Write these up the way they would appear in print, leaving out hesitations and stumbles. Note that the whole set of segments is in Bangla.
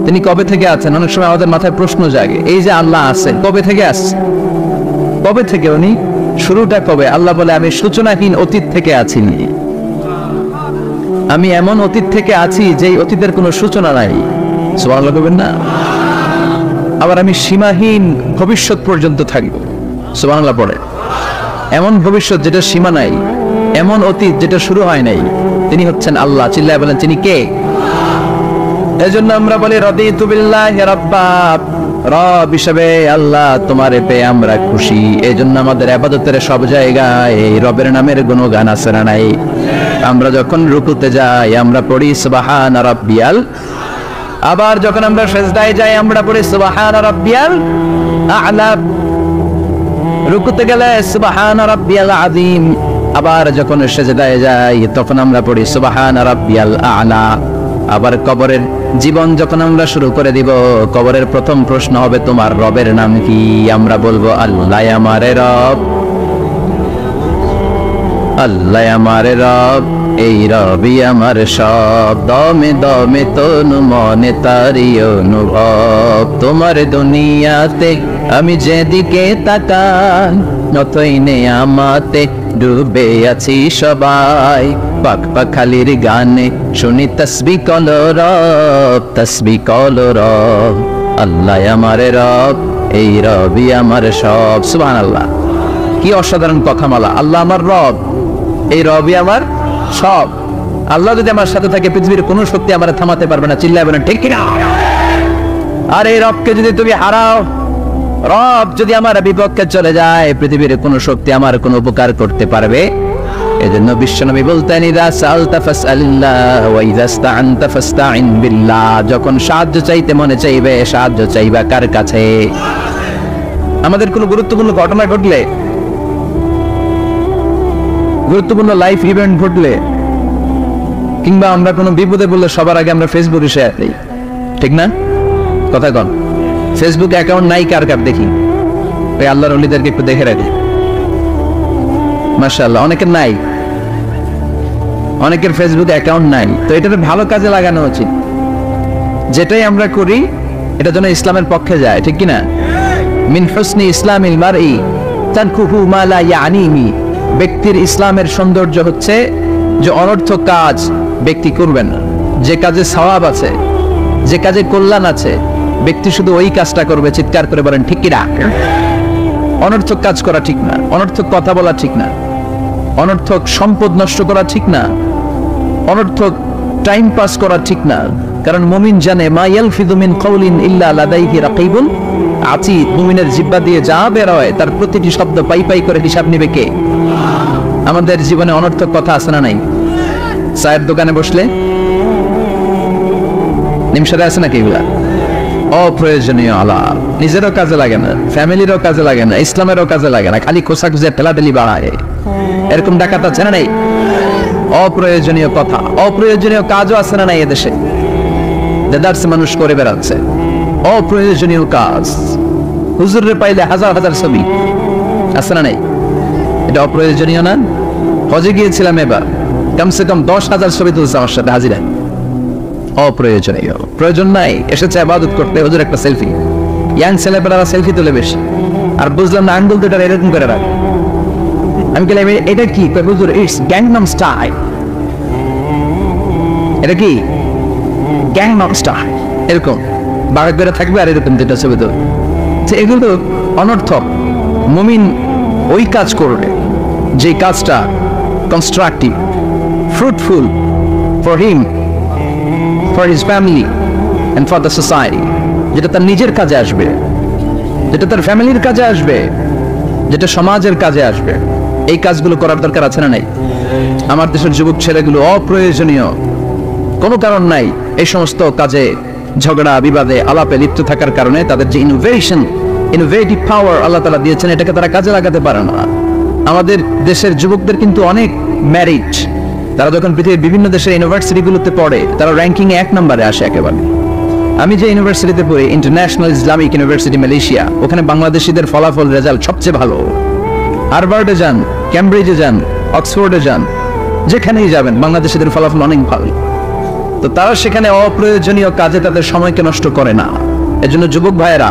তিনি কবে থেকে আছেন? অনেক সময় আমাদের মাথায় প্রশ্ন জাগে, এই যে আল্লাহ আছেন কবে থেকে আসছে? কবে থেকে উনি? শুরুটা কবে? আল্লাহ বলে আমি সূচনাহীন অতীত থেকে আছি, আমি এমন অতীত থেকে আছি যেই অতীতের কোনো সূচনা নাই। সুবহানাল্লাহ বলবেন না? আবার আমি সীমাহীন ভবিষ্যৎ পর্যন্ত থাকব। সুবহানাল্লাহ পড়ে। এমন ভবিষ্যৎ যেটা সীমা নাই, এমন অতীত যেটা শুরু হয় নাই, তিনি হচ্ছেন আল্লাহ। চিল্লায় বলেন তিনি কে? এজন্য আমরা বলি রাদিতু বিল্লাহি রাব্বা, রব হিসেবে আল্লাহ তোমারে পেয়ে আমরা খুশি। এজন্য আমাদের ইবাদতের সব জায়গায় এই রবের নামের গুণগান আছে না নাই? আমরা যখন রুকুতে যাই আমরা পড়ি সুবহানা রাব্বিয়াল, আবার যখন আমরা সিজদায় যাই আমরা পড়ি সুবহানা রাব্বিয়াল আ'লা, রুকুতে গেলে সুবহানা রাব্বিয়াল আযীম, আবার যখন সিজদায় যাই তখন আমরা পড়ি সুবহানা রাব্বিয়াল আ'লা। আবার কবরের জীবন যখন আমরা শুরু করে দিব, কবরের প্রথম প্রশ্ন হবে তোমার রবের নাম কি? আমরা বলবো আল্লাহ আমারে রব, আল্লাহ আমারে রব, এই রবি আমার সব, দমে দমে তনু মনে তারি অনুভব। তোমার দুনিয়াতে আমি যেদিকে তাকাই নতই নেয়ামতে ডুবে আছি সবাই, পাক পাখালির গানে শুনি তসবিহ কলো রব, তসবিহ কলো রব, আল্লাহ আমারে রব, এই রবি আমার সব। সুবহানাল্লাহ, কি অসাধারণ কথামালা! আল্লাহ আমার রব, এই রবি আমার সব। আল্লাহ যদি আমার সাথে থাকে পৃথিবীর কোনো শক্তি আমার থামাতে পারবে না। চিল্লায় বলেন ঠিক কিনা? আর এই রবকে যদি তুমি হারাও, রব যদি আমার বিপক্ষে চলে যায়, পৃথিবীর কোনো শক্তি আমার কোনো উপকার করতে পারবে? এজন্য বিশ্বনবী বলতেন ইযা সাআলতা ফাসআলিল্লাহ ওয়া ইযা ইসতাআনতা ফাসতাইন বিল্লাহ, যখন সাহায্য চাইতে মনে চাইবে সাহায্য চাইবা কার কাছে? আমাদের কোনো গুরুত্বপূর্ণ ঘটনা ঘটলে, গুরুত্বপূর্ণ লাইফ ইভেন্ট ঘটলে, কিংবা আমরা কোনো বিপদে বললে সবার আগে আমরা ফেসবুকে শেয়ার দিই, ঠিক না? কথা কন। ফেসবুক অ্যাকাউন্ট নাই কার কার দেখি, ওই আল্লাহর ওলিদেরকে একটু দেখে রাখি। মাশাআল্লাহ, অনেকের নাই, অনেকের ফেসবুক অ্যাকাউন্ট নাই। তো এটাকে ভালো কাজে লাগানো উচিত। যেটাই আমরা করি এটা যেন ইসলামের পক্ষে যায়, ঠিক কিনা? মিন হুসনি ইসলামিল মারই তানকুহু মা লা ইয়ানিহি, ব্যক্তির ইসলামের সৌন্দর্য হচ্ছে যে অনর্থক কাজ ব্যক্তি করবেন না। যে কাজে সওয়াব আছে, যে কাজে কল্যাণ আছে, ব্যক্তি শুধু ওই কাজটা করবে। চিৎকার করে বলেন ঠিক কিনা? অনর্থক কাজ করা ঠিক না, অনর্থক কথা বলা ঠিক না, অনর্থক সম্পদ নষ্ট করা ঠিক না, অনর্থক টাইম পাস করা ঠিক না। কারণ মুমিন জানে মা ইয়ালফিযু মিন কাউলিন ইল্লা লাদাইহি রাকিবুন আতীদ, মুমিনের জিহ্বা দিয়ে যা বের হয় তার প্রতিটি শব্দ পাই পাই করে হিসাব নেবে কে? আমাদের জীবনে অনর্থক কথা আছে না নাই? চায়ের দোকানে বসলে নিমসারে আছে নাকি এগুলা? অপ্রয়োজনীয় আলাপ, নিজেরও কাজে লাগে না, ফ্যামিলিরও কাজে লাগে না, ইসলামেরও কাজে লাগে না, খালি খোসাখুঁজে ঠেলাঠেলি বাড়ায়। এরকম ডাকাত আছে না নাই? অপ্রয়োজনীয় কথা, অপ্রয়োজনীয় কাজও আছে না নাই এদেশে? দেদারসে মানুষ করে বেড়াচ্ছে অপ্রয়োজনীয় কাজ। হুজুরে পাইলে হাজার হাজার ছবি আছে না নাই? এটা অপ্রয়োজনীয় না? হজে গিয়েছিলাম এবার, কমসে কম 10,000 ছবি তুলছে আমার সাথে হাজিরা। অপ্রয়োজনীয়, প্রয়োজন নাই, এসেছে ইবাদত করতে, হুজুর একটা সেলফি। ইয়াং ছেলেপেলেরা সেলফি তুলে বেশি, আর বুঝলাম না আঙ্গুল দুটো এরকম করে রাখ। আমি বললাম এটা কি? হুজুর ইটস গ্যাংনাম স্টাইল। এটা কি? Gangnam style. এরকম বাঘ করে থাকবে আর এরকম দুটো ছবি তুলে। এগুলো অনর্থক। মুমিন ওই কাজ করবে যে কাজটা constructive, fruitful for him, for his family and for the society, যেটা তার নিজের কাজে আসবে, যেটা তার ফ্যামিলির কাজে আসবে, যেটা সমাজের কাজে আসবে। এই কাজগুলো করার দরকার আছে না নাই? আমার দেশের যুবক ছেলেগুলো অপ্রয়োজনীয়, কোনো কারণ নাই এই সমস্ত কাজে ঝগড়া বিবাদে আলাপে লিপ্ত থাকার কারণে তাদের যে ইনোভেটিভ পাওয়ার আল্লাহ তাআলা দিয়েছেন এটাকে তারা কাজে লাগাতে পারে না। আমাদের দেশের যুবকদের কিন্তু অনেক ম্যারিট, তারা যখন পৃথিবীর বিভিন্ন দেশের ইউনিভার্সিটিগুলোতে পড়ে তারা র্যাঙ্কিং এ 1 নম্বরে আসে একেবারে। আমি যে ইউনিভার্সিটিতে পড়ি, ইন্টারন্যাশনাল ইসলামিক ইউনিভার্সিটি মালয়েশিয়া, ওখানে বাংলাদেশিদের ফলাফল রেজাল্ট সবচেয়ে ভালো। হার্ভার্ডে যান, ক্যামব্রিজে যান, অক্সফোর্ডে যান, যেখানেই যাবেন বাংলাদেশিদের ফলাফল অনেক ভালো। তো তারা সেখানে অপ্রয়োজনীয় কাজে তাদের সময়কে নষ্ট করে না। এজন্য যুবক ভাইয়েরা,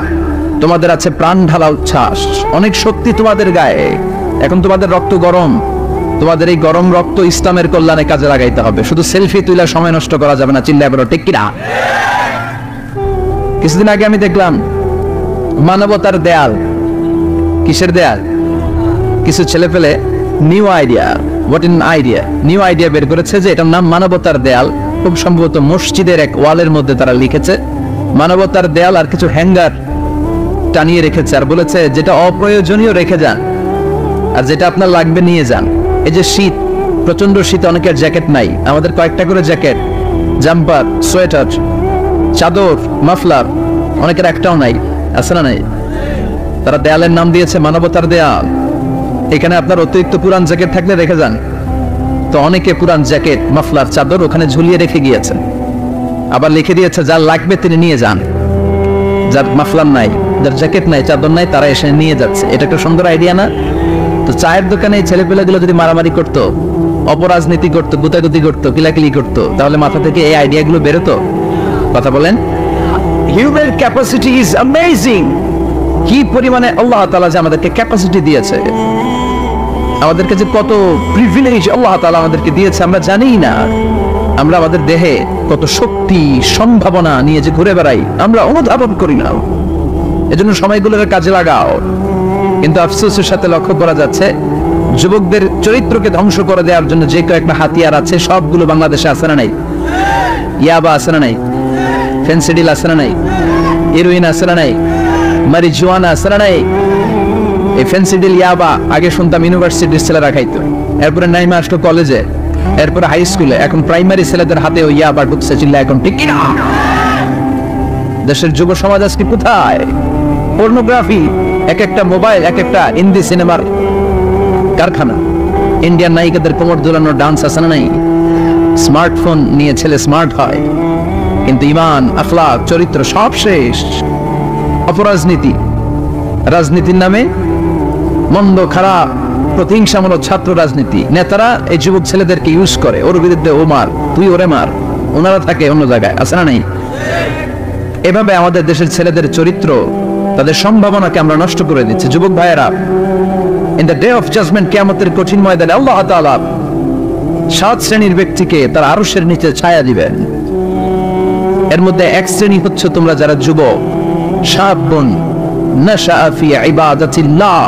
তোমাদের আছে প্রাণ ঢালা উচ্ছ্বাস, অনেক শক্তি তোমাদের গায়ে। এখন তোমাদের রক্ত গরম, তোমাদের এই গরম রক্ত ইসলামের কল্যাণে কাজে লাগাইতে হবে। শুধু সেলফি তুলে সময় নষ্ট করা যাবে না। চিল্লায় বলো ঠিক কিনা? কিছুদিন আগে আমি দেখলাম মানবতার দেয়াল। কিসের দেয়াল? কিছু ছেলে পেলে নিউ আইডিয়া বের করেছে যে এটার নাম মানবতার দেয়াল। খুব সম্ভবত মসজিদের এক ওয়ালের মধ্যে তারা লিখেছে মানবতার দেয়াল, আর কিছু হ্যাঙ্গার টানিয়ে রেখেছে, আর বলেছে যেটা অপ্রয়োজনীয় রেখে যান, আর যেটা আপনার লাগবে নিয়ে যান। এই যে শীত, প্রচন্ড শীত, অনেকের জ্যাকেট নাই, আমাদের কয়েকটা করে জ্যাকেট, জাম্পার, সোয়েটার, চাদর, মাফলার, অনেকের একটাও নাই, আছে না নাই? তারা দেয়ালের নাম দিয়েছে মানবতার দেয়াল। এখানে আপনার অতিরিক্ত পুরান জ্যাকেট থাকলে রেখে যান। তো অনেকে পুরান জ্যাকেট, মাফলার, চাদর ওখানে ঝুলিয়ে রেখে গিয়েছে। আবার লিখে দিয়েছে যার লাগবে তিনি নিয়ে যান। যার মাফলার নাই, যার জ্যাকেট নাই, চাদর নাই, তারা এসে নিয়ে যাচ্ছে। এটা একটা সুন্দর আইডিয়া না? তো চায়ের দোকানে এই ছেলেপেলেগুলো যদি মারামারি করতো, অপরাজনীতি করতো, গুতাগুতি করতো, কিলাকিলি করতো, তাহলে মাথা থেকে এই আইডিয়াগুলো বেরোতো? কথা বলেন। Human capacity is amazing. কি পরিমাণে আল্লাহ তাআলা যে আমাদেরকে ক্যাপাসিটি দিয়েছে, আমাদেরকে যে কত প্রিভিলেজ আল্লাহ তাআলা আমাদেরকে দিয়েছে আমরা জানি না। আমরা আমাদের দেহে কত শক্তি, সম্ভাবনা নিয়ে যে ঘুরে বেড়াই, আমরা অনুধাবন করি না। এজন্য সময়গুলোর কাজে লাগাও। কিন্তু আফসোসের সাথে লক্ষ্য করা যাচ্ছে যুবকদের চরিত্রকে ধ্বংস করে দেওয়ার জন্য যে কয়েকটা হাতিয়ার আছে সবগুলো বাংলাদেশে আছে না নাই? ইয়াবা আছে না নাই? ফেন্সিডিল আছে না নাই? হেরোইন আছে না নাই? মারিজুয়ানা আছে না নাই? এই ফেন্সিডিল, ইয়াবা আগে শুনতাম ইউনিভার্সিটির ছেলেরা খাইতো, এরপরে নাইমা আসলো কলেজে, এরপরে হাই স্কুলে, এখন প্রাইমারি ছেলেদের হাতে ওই ইয়াবা ঢুকছে। চিল্লা এখন ঠিক কিনা? দেশের যুব সমাজ আজকে কোথায়? পর্নোগ্রাফি, এক একটা মোবাইল, এক একটা হিন্দি সিনেমার কারখানা। ইন্ডিয়ান নায়িকাদের কোমর দুলানোর ডান্স আছে না নাই? স্মার্টফোন নিয়ে ছেলে স্মার্ট হয়, কিন্তু ঈমান, আখলাক, চরিত্র সব শেষ। অপরাজনীতি, রাজনীতির নামে মন্দ, খারাপ, প্রতিহিংসামূলক ছাত্র রাজনীতি। নেতারা এই যুবক ছেলেদেরকে ইউজ করে, ওর বিরুদ্ধে ও মার, তুই ওরে মার, ওনারা থাকে অন্য জায়গায়, আছে না নাই? এভাবে আমাদের দেশের ছেলেদের চরিত্র, তাদের সম্ভাবনাকে আমরা নষ্ট করে দিচ্ছি। যুবক ভাইয়েরা, in the day of judgment, কিয়ামতের কঠিন ময়দানে আল্লাহ তাআলা 7 শ্রেণীর ব্যক্তিকে তার আরশের নিচে ছায়া দিবেন। এর মধ্যে এক শ্রেণী হচ্ছে তোমরা যারা যুবক, শাবুন নাশা ফি ইবাদাতিল্লাহ।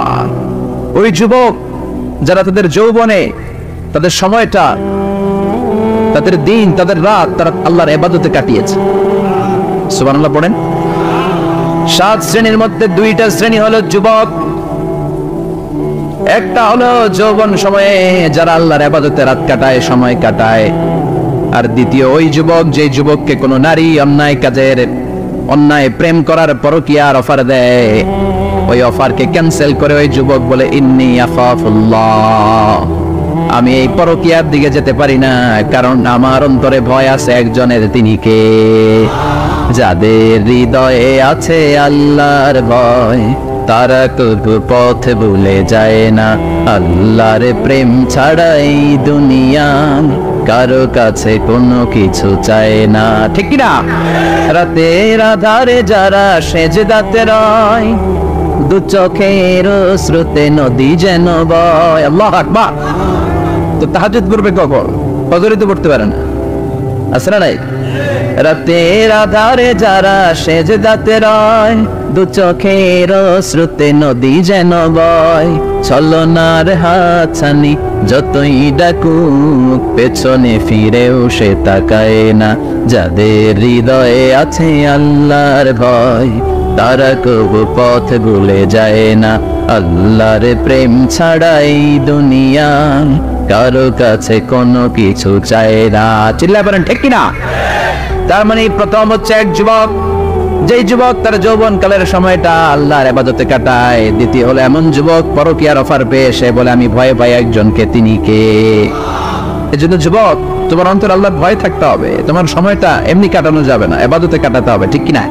ওই যুবক যারা তাদের যৌবনে, তাদের সময়টা, তাদের দিন, তাদের রাত তারা আল্লাহর ইবাদতে কাটিয়েছে। সুবহানাল্লাহ পড়েন। 7 শ্রেণীর মধ্যে 2টা শ্রেণী হলো যুবক। একটা হলো যৌবন সময়ে যারা আল্লাহর ইবাদতে রাত কাটায়, সময় কাটায়। আর দ্বিতীয় ওই যুবক, যে যুবককে কোনো নারী অন্যায় কাজের, অন্যায় প্রেম করার পরকীয়ার অফার দেয়, ওই অফারকে ক্যান্সেল করে ওই যুবক বলে ইন্নী আখাফুল্লাহ, আমি এই পরকীয়ার দিকে যেতে পারি না, কারণ আমার অন্তরে ভয় আছে একজনের, তিনি কে? যাদের হৃদয়ে আছে আল্লাহর ভয়, তারা কবু পথ ভুলে যায় না। আল্লাহর প্রেম ছাড়া এই দুনিয়া কারো কাছে কোনো কিছু চায় না। ঠিক কি না? রাতের আধারে যারা সেজদাতে রয়, দু চোখের স্রোতে নদী যেন বয়। আল্লাহু আকবার। তো তাহাজ্জুদ পড়বে কখন? ফজরে তো পড়তে পারে না, আছে না নাই? রাতের আধারে যারা সেজদাতে রয়, দু চোখের স্রোতে নদী যেন বয়। ছলনার হাতছানি যতই ডাকুক, পেছনে ফিরেও সে তাকায় না। যাদের হৃদয়ে আছে আল্লাহর ভয়, তারা কবু পথ ভুলে যায় না। আল্লাহর প্রেম ছাড়াই দুনিয়া কারো কাছে কোনো কিছু চায় না। চিল্লায় বলেন ঠিক কিনা? তার মানে প্রথম হচ্ছে এক যুবক, যেই যুবক তার যৌবন কালের সময়টা আল্লাহর ইবাদতে কাটায়। দ্বিতীয় হলো এমন যুবক পরকীয়ার অফার পেয়ে সে বলে আমি ভয় পাই একজনকে, তিনি কে? এজন্য যুবক, তোমার অন্তর আল্লাহর ভয় থাকতে হবে। তোমার সময়টা এমনি কাটানো যাবে না, ইবাদতে কাটাতে হবে। ঠিক কিনা?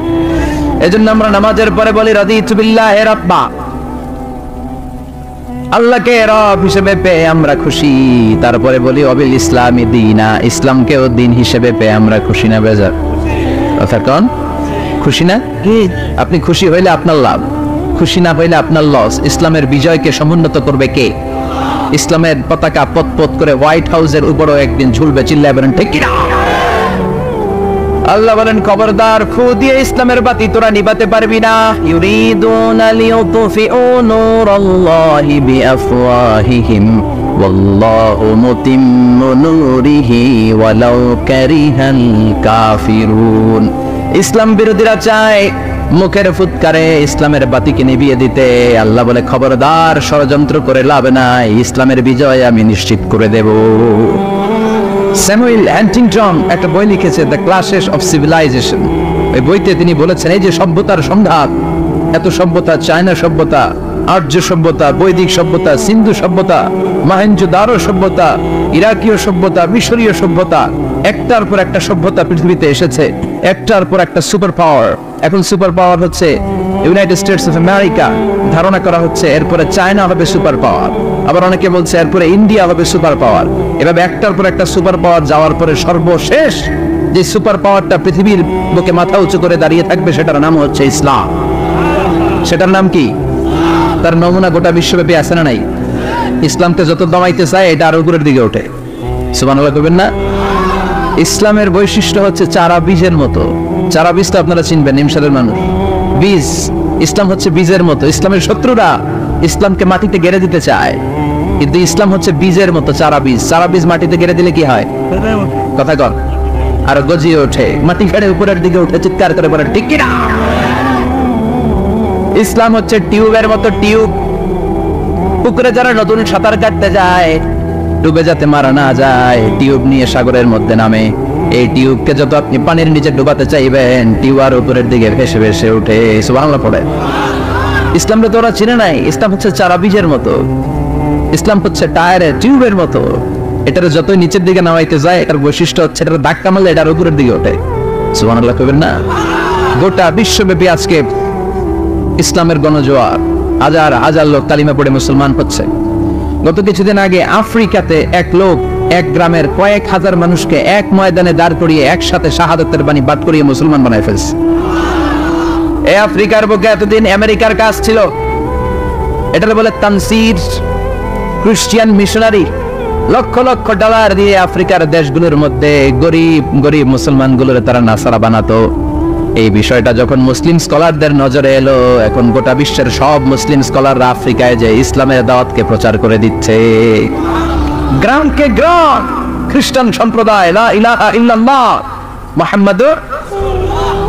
এজন্য আমরা নামাজের পরে বলি রাদিতু বিল্লাহি রাব্বা, আল্লাহকে রব হিসেবে পেয়ে আমরা খুশি, তারপরে বলি অবিল ইসলামী দীনা, ইসলামকেও দিন হিসেবে পেয়ে আমরা খুশি না বেজার? কথা কোন? খুশি না? আপনি খুশি হইলে আপনার লাভ, খুশি না হইলে আপনার লস। ইসলামের বিজয়কে সমুন্নত করবে কে? ইসলামের পতাকা পতপত করে হোয়াইট হাউসের উপরও একদিন ঝুলবে, চিল্লায় বলেন ঠিক কিনা? আল্লাহ বলেন খবরদার, ফু দিয়ে ইসলামের বাতি তোরা নিভাতে পারবি না। ইউরিদুনা লিইউতফিউ নূরাল্লাহি বিআফওয়াহিহিম ওয়াল্লাহু মুতিম্মু নূরিহি ওয়ালাউ কারিহাল কাফিরুন। ইসলাম বিরোধীরা চায় মুখের ফুৎকারে ইসলামের বাতিকে নিভিয়ে দিতে। আল্লাহ বলে খবরদার, ষড়যন্ত্র করে লাভ নাই, ইসলামের বিজয় আমি নিশ্চিত করে দেব। স্যামুয়েল হ্যান্টিংটন একটা বই লিখেছে, দ্য ক্লাশেস অফ সিভিলাইজেশন। ওই বইতে তিনি বলেছেন এই যে সভ্যতার সংঘাত, এত সভ্যতা, চায়না সভ্যতা, আর্য সভ্যতা, বৈদিক সভ্যতা, সিন্ধু সভ্যতা, মহেঞ্জোদারো সভ্যতা, ইরাকীয় সভ্যতা, মিশরীয় সভ্যতা, একটার পর একটা সভ্যতা পৃথিবীতে এসেছে, একটার পর একটা সুপার পাওয়ার। এখন সুপার পাওয়ার হচ্ছে ইউনাইটেড স্টেটস অফ আমেরিকা, ধারণা করা হচ্ছে এরপরে চায়না হবে সুপার পাওয়ার, আবার অনেকে বলছে এরপরে ইন্ডিয়া হবে সুপার পাওয়ার। এভাবে একটার পর একটা সুপার পাওয়ার যাওয়ার পরে সর্বশেষ যে সুপার পাওয়ারটা পৃথিবীর বুকে মাথা উঁচু করে দাঁড়িয়ে থাকবে সেটার নাম হচ্ছে ইসলাম। সেটার নাম কি? তার নমুনা গোটা বিশ্বব্যাপী আছে না নাই? ইসলামকে যত দমাইতে চায় এটা আরো উপরের দিকে ওঠে। সুবহানাল্লাহ কইবেন না? ইসলামের বৈশিষ্ট্য হচ্ছে চারা বীজের মতো। চারা বীজ তো আপনারা চিনবেন, নিমসালের মানুষ। বীজ, ইসলাম হচ্ছে বীজের মতো। ইসলামের শত্রুরা ইসলামকে মাটিতে গেড়ে দিতে চায়, কিন্তু ইসলাম হচ্ছে বীজের মতো, চারা বীজ। চারা বীজ মাটিতে গেড়ে দিলে কি হয়? কথা কর, আর গজিয়ে ওঠে, মাটি ফেড়ে উপরের দিকে উঠে চিৎকার করে বলে ঠিক কিনা? ইসলাম হচ্ছে টিউবের মতো। টিউব, পুকুরে যারা নতুন সাঁতার কাটতে যায়, ডুবে যাতে মারা না যায়, টিউব নিয়ে সাগরের মধ্যে নামে। এই টিউবকে যত আপনি পানির নিচে ডুবাতে চাইবেন, টিউব আর উপরের দিকে ভেসে ভেসে উঠে। সুবহানাল্লাহ পড়ে। ইসলামকে তো ওরা চিনে নাই। ইসলাম হচ্ছে চারা বীজের মতো, ইসলাম হচ্ছে টায়ারের টিউবের মতো। এটার যতই নিচের দিকে নামাইতে যায়, এটার বৈশিষ্ট্য হচ্ছে এটার ধাক্কা মারলে এটার উপরের দিকে ওঠে। সুবহানাল্লাহ কইবেন না? গোটা বিশ্বব্যাপী আজকে ইসলামের গণজোয়ার, হাজার হাজার লোক কালিমা পড়ে মুসলমান হচ্ছে। গত কিছুদিন আগে আফ্রিকাতে এক লোক এক গ্রামের কয়েক হাজার মানুষকে এক ময়দানে দাঁড় করিয়ে একসাথে শাহাদাতের বাণী পাঠ করিয়ে মুসলমান বানায় ফেলছে। এই আফ্রিকার বুকে এতদিন আমেরিকার কাজ ছিল, এটার বলে Tansir, Christian missionary. Lakh lakh dollar দিয়ে আফ্রিকার দেশগুলোর মধ্যে গরিব গরিব মুসলমানগুলোর তারা নাসারা বানাতো। এই বিষয়টা যখন মুসলিম স্কলারদের নজরে এলো, এখন গোটা বিশ্বের সব মুসলিম স্কলাররা আফ্রিকায় যে ইসলামের দাওয়াতকে প্রচার করে দিচ্ছে। গ্রামকে গ্রাম খ্রিস্টান সম্প্রদায় লা ইলাহা ইল্লাল্লাহ মুহাম্মাদুর।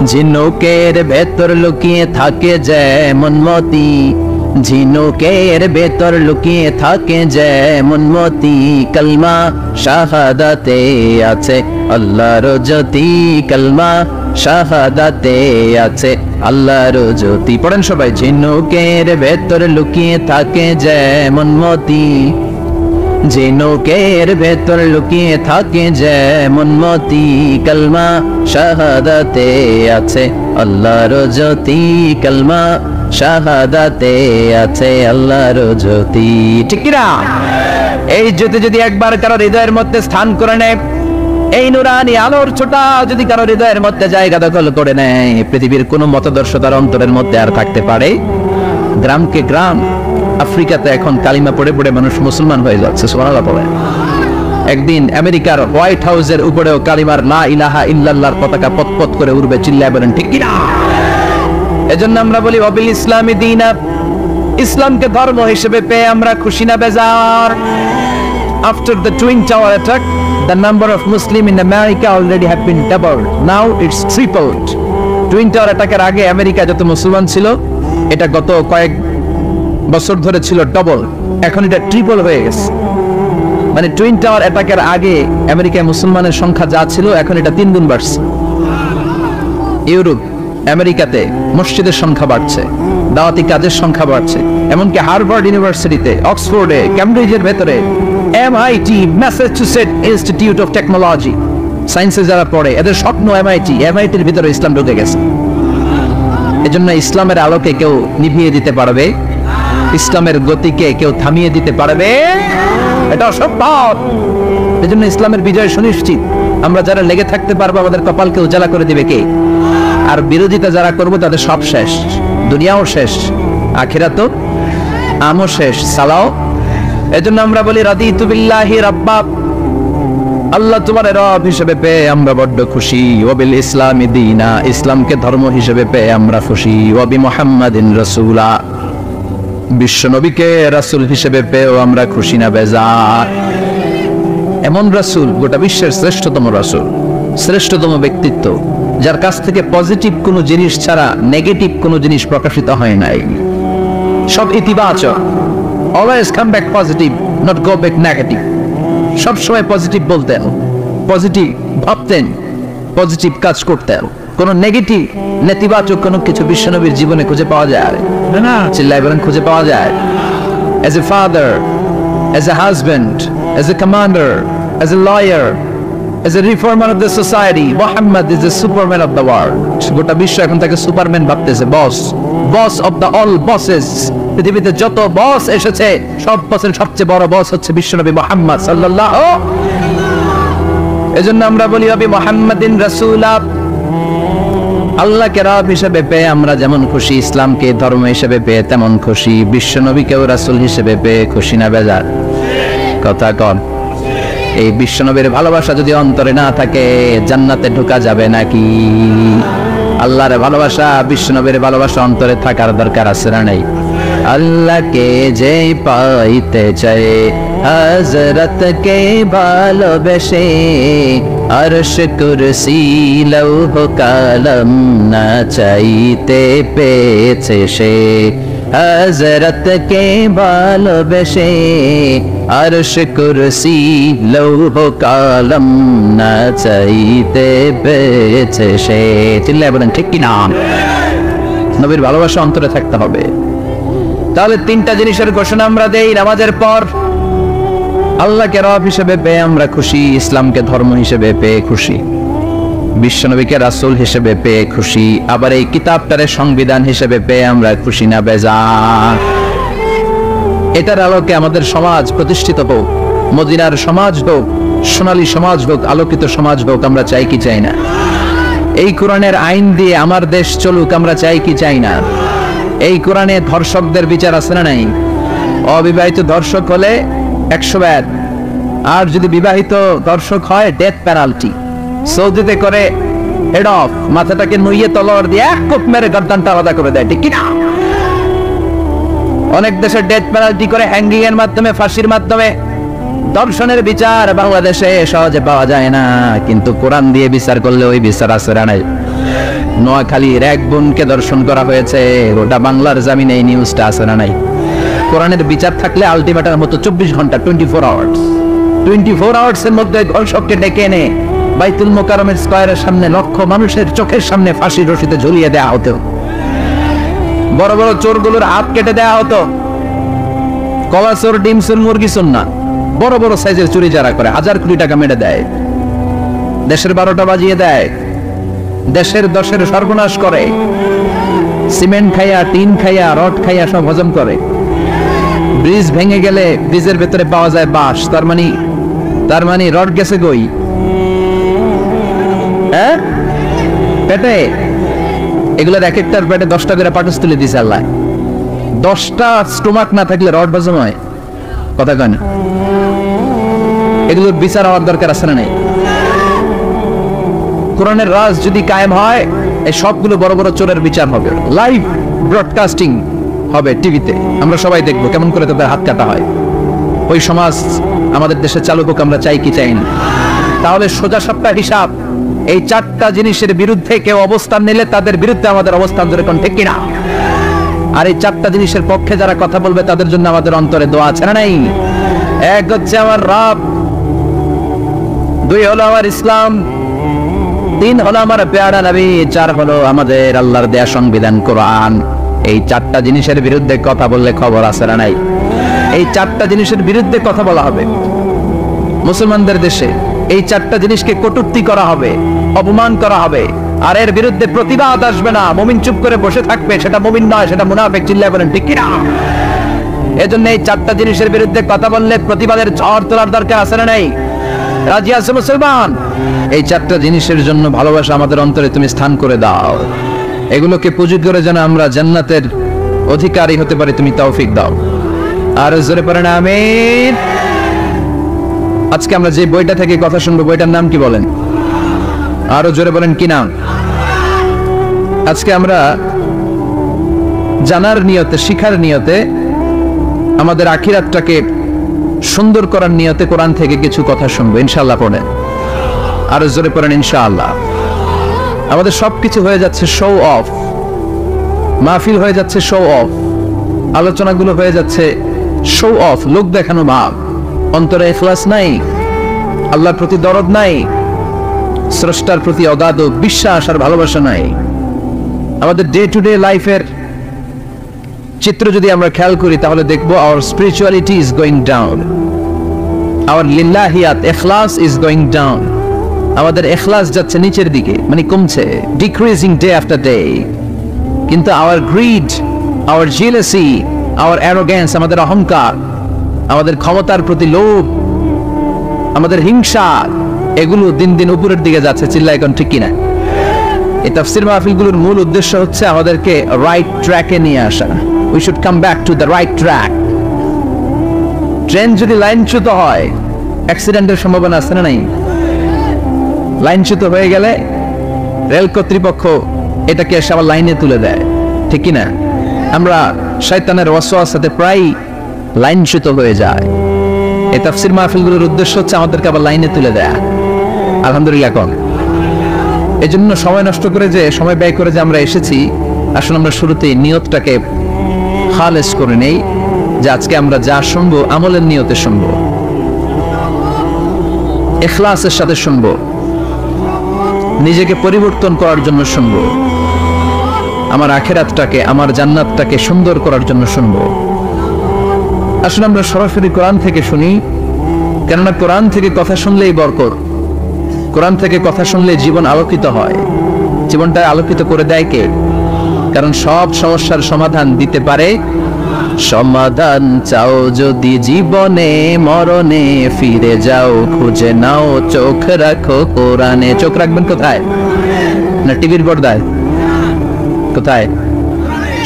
ঝিনুকের ভেতর লুকিয়ে থাকে যেমন মতি, ঝিনুকের ভেতর লুকিয়ে থাকে যেমন মতি, কলমা শাহাদাতে আছে আল্লাহর জ্যোতি, কলমা শাহাদাতে আছে আল্লাহর জ্যোতি। পড়েন সবাই। ঝিনুকের ভেতর লুকিয়ে থাকে যেমন মতি, ঝিনুকের ভেতর লুকিয়ে থাকে যেমন মতি, কলমা শাহাদাতে আছে আল্লাহর জ্যোতি, কলমা শাহাদাতে আছে আল্লাহর জ্যোতি। ঠিক কি না? এই জ্যোতি যদি একবার কারো হৃদয়ের মধ্যে স্থান করে নেয়, এই নুরানি আলোর ছোটা যদি কারো হৃদয়ের মধ্যে জায়গা দখল করে নেয়, পৃথিবীর কোন মতাদর্শ তার অন্তরের মধ্যে আর থাকতে পারে? গ্রামকে গ্রাম আফ্রিকাতে এখন কালিমা পড়ে পড়ে মানুষ মুসলমান হয়ে যাচ্ছে। সুবহানাল্লাহ পড়ে। একদিন আমেরিকার হোয়াইট হাউসের উপরেও কালিমার লা ইলাহা ইল্লাল্লাহর পতাকা পতপত করে উড়বে, চিল্লায় বলেন ঠিক কি না? এজন্য আমরা বলি ওয়াবিল ইসলামি দীনা, ইসলামকে ধর্ম হিসেবে পেয়ে আমরা খুশি না বেজার? After the Twin Tower attack, the number of Muslims in America already have been doubled. Now it's tripled. Twin Tower attack এর আগে আমেরিকা যত মুসলমান ছিল, এটা গত কয়েক বছর ধরে ছিল ডবল, এখন এটা ট্রিপল হয়ে গেছে। মানে টুইন টাওয়ার অ্যাটাকের আগে আমেরিকায় মুসলমানের সংখ্যা যা ছিল, এখন এটা 3 গুণ বাড়ছে। ইউরোপ, আমেরিকাতে মসজিদের সংখ্যা বাড়ছে, দাওয়াতি কাজের সংখ্যা বাড়ছে। এমনকি হার্ভার্ড ইউনিভার্সিটিতে, অক্সফোর্ডে, ক্যামব্রিজের ভেতরে, MIT, Massachusetts institute of technology, সায়েন্সে যারা পড়ে এদের স্বপ্ন MITর ভিতরে ইসলাম ঢুকে গেছে। এজন্য ইসলামের আলোকে কেউ নিভিয়ে দিতে পারবে ইসলামের গতিকে কেউ থামিয়ে দিতে পারবে? এটা অসম্ভব। এজন্য ইসলামের বিজয় সুনিশ্চিত। আমরা যারা লেগে থাকতে পারবো, আমাদের কপালকে উজালা করে দিবে কে? আর বিরোধিতা যারা করবো তাদের সব শেষ, দুনিয়াও শেষ, আখিরাতও আমও শেষ, সালাও। এজন্য আমরা বলি রাদিতু বিল্লাহি রাব্বা, আল্লাহ তোমার রব হিসেবে পেয়ে আমরা বড্ড খুশি। ওয়াবিল ইসলামি দীনা, ইসলামকে ধর্ম হিসেবে পেয়ে আমরা খুশি। ওয়াবি মুহাম্মাদিন রাসূলা, বিশ্ব নবীকে রাসূল হিসেবে পেয়েও আমরা খুশি না বেজার। এমন রাসূল, গোটা বিশ্বের শ্রেষ্ঠতম রাসূল, শ্রেষ্ঠতম ব্যক্তিত্ব, যার কাছ থেকে পজিটিভ কোনো জিনিস ছাড়া নেগেটিভ কোনো জিনিস প্রকাশিত হয় নাই। সব ইতিবাচক, always come back positive, not go back negative. সব সময় পজিটিভ বলতেন, পজিটিভ ভাবতেন, পজিটিভ কাজ করতেন। কোন নেগেটিভ নেতিবাচক কোনো কিছু বিশ্বনবীর জীবনে খুঁজে পাওয়া যায় না? চিল্লায় বলেন, খুঁজে পাওয়া যায়? As a father, as a husband, as a commander, as a lawyer, as a reformer of the society, Muhammad is the superman of the world. গোটা বিশ্ব এখন তাকে সুপারম্যান ভাবতেছে, boss, boss of the all bosses. পৃথিবীতে যত বস এসেছে সব বসের সবচেয়ে বড় বস হচ্ছে বিশ্বনবী মুহাম্মদ সাল্লাল্লাহু। এজন্য আমরা বলি নবী মুহাম্মাদিন রাসূলা। আল্লাহকে রব হিসেবে পেয়ে আমরা যেমন খুশি, ইসলামকে ধর্ম হিসেবে পেয়ে তেমন খুশি, বিশ্বনবীকেও রাসূল হিসেবে পেয়ে খুশি না বেজার? কথা কন। এই বিশ্বনবীর ভালোবাসা যদি অন্তরে না থাকে, জান্নাতে ঢোকা যাবে নাকি? আল্লাহর ভালোবাসা, বিশ্বনবীর ভালোবাসা অন্তরে থাকার দরকার আছে না নাই? আল্লাহকে যে পাইতে চায়, হযরতকে ভালোবেসে, আরশ কুরসি লৌহ কালাম না চাইতে পেয়েছে সে। হযরতকে ভালোবেসে, আরশ কুরসি লৌহ কালাম না চাইতে পেয়েছে সে। চিল্লায় বলেন ঠিক কি না? নবীর ভালোবাসা অন্তরে থাকতে হবে। তাহলে তিনটা জিনিসের ঘোষণা আমরা দেই নামাজের পর। আল্লাহকে রব হিসেবে পেয়ে আমরা খুশি, ইসলামকে ধর্ম হিসেবে পেয়ে খুশি, বিশ্বনবীকে রাসূল হিসেবে পেয়ে খুশি, আবার এই কিতাবটারে সংবিধান হিসেবে পেয়ে আমরা খুশি না বেজার? এটার আলোকে আমাদের সমাজ প্রতিষ্ঠিত হোক, মদিনার সমাজ হোক, সোনালী সমাজ হোক, আলোকিত সমাজ হোক। আমরা চাই কি চাই না? এই কোরআনের আইন দিয়ে আমার দেশ চলুক, আমরা চাই কি চাই না? এই কোরআনে ধর্ষকদের বিচার আছে না নাই? অবিবাহিত ধর্ষক হলে 100 ব্যাট, আর যদি বিবাহিত ধর্ষক হয় ডেথ পেনাল্টি। সৌদিতে করে হেড অফ, মাথাটাকে নুইয়ে তলোয়ার দিয়ে এক কোপ মেরে গর্দানটা আলাদা করে দেয়, ঠিক কিনা? অনেক দেশে ডেথ পেনাল্টি করে হ্যাঙ্গিং এর মাধ্যমে, ফাঁসির মাধ্যমে। দর্শনের বিচার বাংলাদেশে সহজে পাওয়া যায় না, কিন্তু কোরআন দিয়ে বিচার করলে ওই বিচার আছে না নাই? নোয়াখালীর এক বোনকে দর্শন করা হয়েছে, ওটা বাংলার জামিনে এই নিউজটা আছে না নাই? কোরআনের বিচার থাকলে আলটিমেটার মতো 24 ঘন্টা, 24 আওয়ার্স এর মধ্যে ধর্ষককে ডেকে এনে বাইতুল মোকাররমের স্কয়ারের সামনে লক্ষ মানুষের চোখের সামনে ফাঁসির রশিতে ঝুলিয়ে দেওয়া হতো। বড় বড় চোরগুলোর হাত কেটে দেওয়া হতো। কলা চোর, ডিম চোর, মুরগি চোর না, বড় বড় সাইজের চুরি যারা করে 1000 কোটি টাকা মেরে দেয়, দেশের 12টা বাজিয়ে দেয়, দেশের 10-এর সর্বনাশ করে, সিমেন্ট খাইয়া, টিন খাইয়া, রড খাইয়া সব হজম করে। ব্রিজ ভেঙে গেলে ব্রিজের ভেতরে পাওয়া যায় বাঁশ, তার মানে রড গেছে গই, হ্যাঁ পেটে। এগুলোর এক একটার পেটে 10টা করে পাটস তুলে দিছে আল্লাহ। 10টা স্টোমাক না থাকলে রড হজম হয়? কথা কয় না? এগুলোর বিচার হওয়ার দরকার আছে না নাই? কোরআনের রাজ যদি কায়েম হয়, এই সবগুলো বড় বড় চোরের বিচার হবে, লাইভ ব্রডকাস্টিং হবে টিভিতে, আমরা সবাই দেখবো কেমন করে তাদের হাত কাটা হয়। ওই সমাজ আমাদের দেশে চালু হোক, আমরা চাই কি চাই না? তাহলে সোজা সাপটা হিসাব, এই 4টা জিনিসের বিরুদ্ধে কেউ অবস্থান নিলে তাদের বিরুদ্ধে আমাদের অবস্থান ধরে কোন ঠিক কিনা? আর এই 4টা জিনিসের পক্ষে যারা কথা বলবে তাদের জন্য আমাদের অন্তরে দোয়া আছে না নাই? এক হচ্ছে আমার রব, 2 হলো আমার ইসলাম, 3 হলো আমার পেয়ারা নবী, 4 হলো আমাদের আল্লাহর দেয়া সংবিধান কোরআন। এই 4টা জিনিসের বিরুদ্ধে কথা বললে খবর আছে না নাই? এই 4টা জিনিসের বিরুদ্ধে কথা বলা হবে মুসলমানদের দেশে। এই 4টা জিনিসকে কটূক্তি করা হবে, অপমান করা হবে, আর এর বিরুদ্ধে প্রতিবাদ আসবে না। মুমিন চুপ করে বসে থাকবে, সেটা মুমিন নয়, সেটা মুনাফিক। চিল্লায় বলেন ঠিক কিনা? এজন্য এই চারটা জিনিসের বিরুদ্ধে কথা বললে প্রতিবাদের ঝড় তোলার দরকার আছে না নাই? রাজি আছে মুসলমান? এই চারটা জিনিসের জন্য ভালোবাসা আমাদের অন্তরে তুমি স্থান করে দাও। এগুলোকে পুঁজি করে যেন আমরা জান্নাতের অধিকারী হতে পারি, তুমি তৌফিক দাও। আর জোরে পড়েন আমিন। আজকে আমরা যে বইটা থেকে কথা শুনবো, বইটার নাম কি বলেন? আরো জোরে বলেন, কি নাম? আজকে আমরা জানার নিয়তে, শিখার নিয়তে, আমাদের আখিরাতটাকে সুন্দর করার নিয়তে কোরআন থেকে কিছু কথা শুনবো ইনশাআল্লাহ। পড়েন, আরো জোরে পড়েন ইনশাআল্লাহ। আমাদের সবকিছু হয়ে যাচ্ছে শো অফ, মাহফিল হয়ে যাচ্ছে শো অফ, আলোচনাগুলো হয়ে যাচ্ছে শো অফ, লোক দেখানো ভাব। অন্তরে ইখলাস নাই, আল্লাহর প্রতি দরদ নাই, স্রষ্টার প্রতি অগাধ বিশ্বাস আর ভালোবাসা নাই। আমাদের ডে টু ডে লাইফের চিত্র যদি আমরা খেয়াল করি তাহলে দেখবো our spirituality is going down, our লিল্লাহিয়াত ইখলাস ইজ গোয়িং ডাউন। আমাদের ইখলাস যাচ্ছে নিচের দিকে, মানে কমছে, ডিক্রিজিং ডে আফটার ডে। কিন্তু our greed, our jealousy, our arrogance, আমাদের অহংকার, আমাদের ক্ষমতার প্রতি লোভ, আমাদের হিংসা, এগুলো দিন দিন উপরের দিকে যাচ্ছে। চিল্লা এখন ঠিক কিনা? এই তাফসীর মাহফিলগুলোর মূল উদ্দেশ্য হচ্ছে আমাদেরকে রাইট ট্র্যাকে নিয়ে আসা। We should come back to the right track. Train যদি লাইনচ্যুত হয়, অ্যাক্সিডেন্টের সম্ভাবনা আছে না নাই? লাইনচ্যুত হয়ে গেলে রেল কর্তৃপক্ষ এটাকে এসে আবার লাইনে তুলে দেয়, ঠিক কিনা? আমরা শয়তানের ওয়াসওয়াসাতে প্রায় লাইনচ্যুত হয়ে যায়। এই তাফসীর মাহফিলগুলোর উদ্দেশ্য হচ্ছে আমাদেরকে আবার লাইনে তুলে দেয়া। আলহামদুলিল্লাহ কোন এই জন্য সময় নষ্ট করে, যে সময় ব্যয় করে যে আমরা এসেছি, আসলে আমরা শুরুতেই নিয়তটাকে খালেস করে নেই, যে আজকে আমরা যা শুনবো আমলের নিয়তে শুনবো, ইখলাসের সাথে শুনবো, নিজেকে পরিবর্তন করার জন্য শুনবো, আমার আখিরাতটাকে, আমার জান্নাতটাকে সুন্দর করার জন্য শুনবো। আসলে আমরা সরাসরি কোরআন থেকে শুনি, কেননা কোরআন থেকে কথা শুনলেই বরকত, কোরআন থেকে কথা শুনলে জীবন আলোকিত হয়। জীবনটা আলোকিত করে দেয় কে? কারণ সব সমস্যার সমাধান দিতে পারে। সমাধান চাও যদি জীবনে, মরণে ফিরে যাও, খুঁজে নাও, চোখ রাখো কোরআনে। চোখ রাখবেন কোথায়? না টিভির পর্দায়? কোথায়?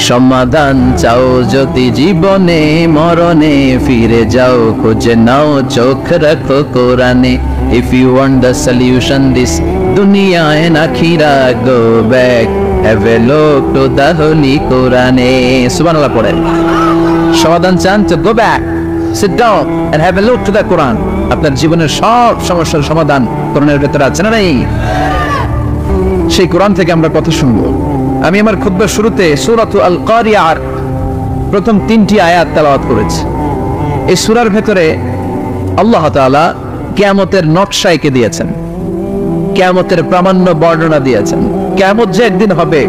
সমাধান চাও যদি জীবনে, মরণে ফিরে যাও, খুঁজে নাও, চোখ রাখো কোরআনে। If you want the solution this dunya and akhira, go back, have a look to the holy Quran. Subhanallah পড়েন। সমাধান চান তো go back, sit down and have a look to the Quran. আপনার জীবনের সব সমস্যার সমাধান কোরআনের ভেতরে আছে না নাই? সেই কোরআন থেকে আমরা কথা শুনবো। আমি আমার খুতবার শুরুতে সূরাতুল আল কারিয়ার প্রথম 3টি আয়াত তেলাওয়াত করেছি। এই সূরার ভেতরে আল্লাহ তাআলা কিয়ামতের নকশা এঁকে দিয়েছেন, কিয়ামতের প্রামাণ্য বর্ণনা দিয়েছেন। কিয়ামত যে একদিন হবে,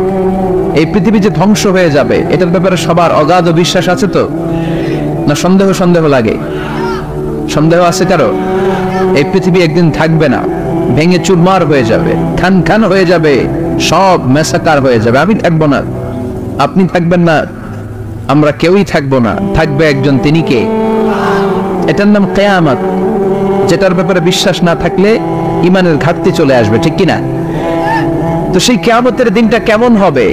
এই পৃথিবী যে ধ্বংস হয়ে যাবে, এটার ব্যাপারে সবার অগাধ বিশ্বাস আছে তো? না সন্দেহ সন্দেহ লাগে? সন্দেহ আছে কারো? এই পৃথিবী একদিন থাকবে না, ভেঙে চুরমার হয়ে যাবে, খান খান হয়ে যাবে, সব মেসাকার হয়ে যাবে। আমি থাকবো না, আপনি থাকবেন না, আমরা কেউই থাকবো না। থাকবে একজন, তিনি কে? এটার নাম কিয়ামত, যেটার ব্যাপারে বিশ্বাস না থাকলে ইমানের ঘাটতি চলে আসবে, ঠিক কিনা? তো সেই কিয়ামতের দিনটা কেমন হবে,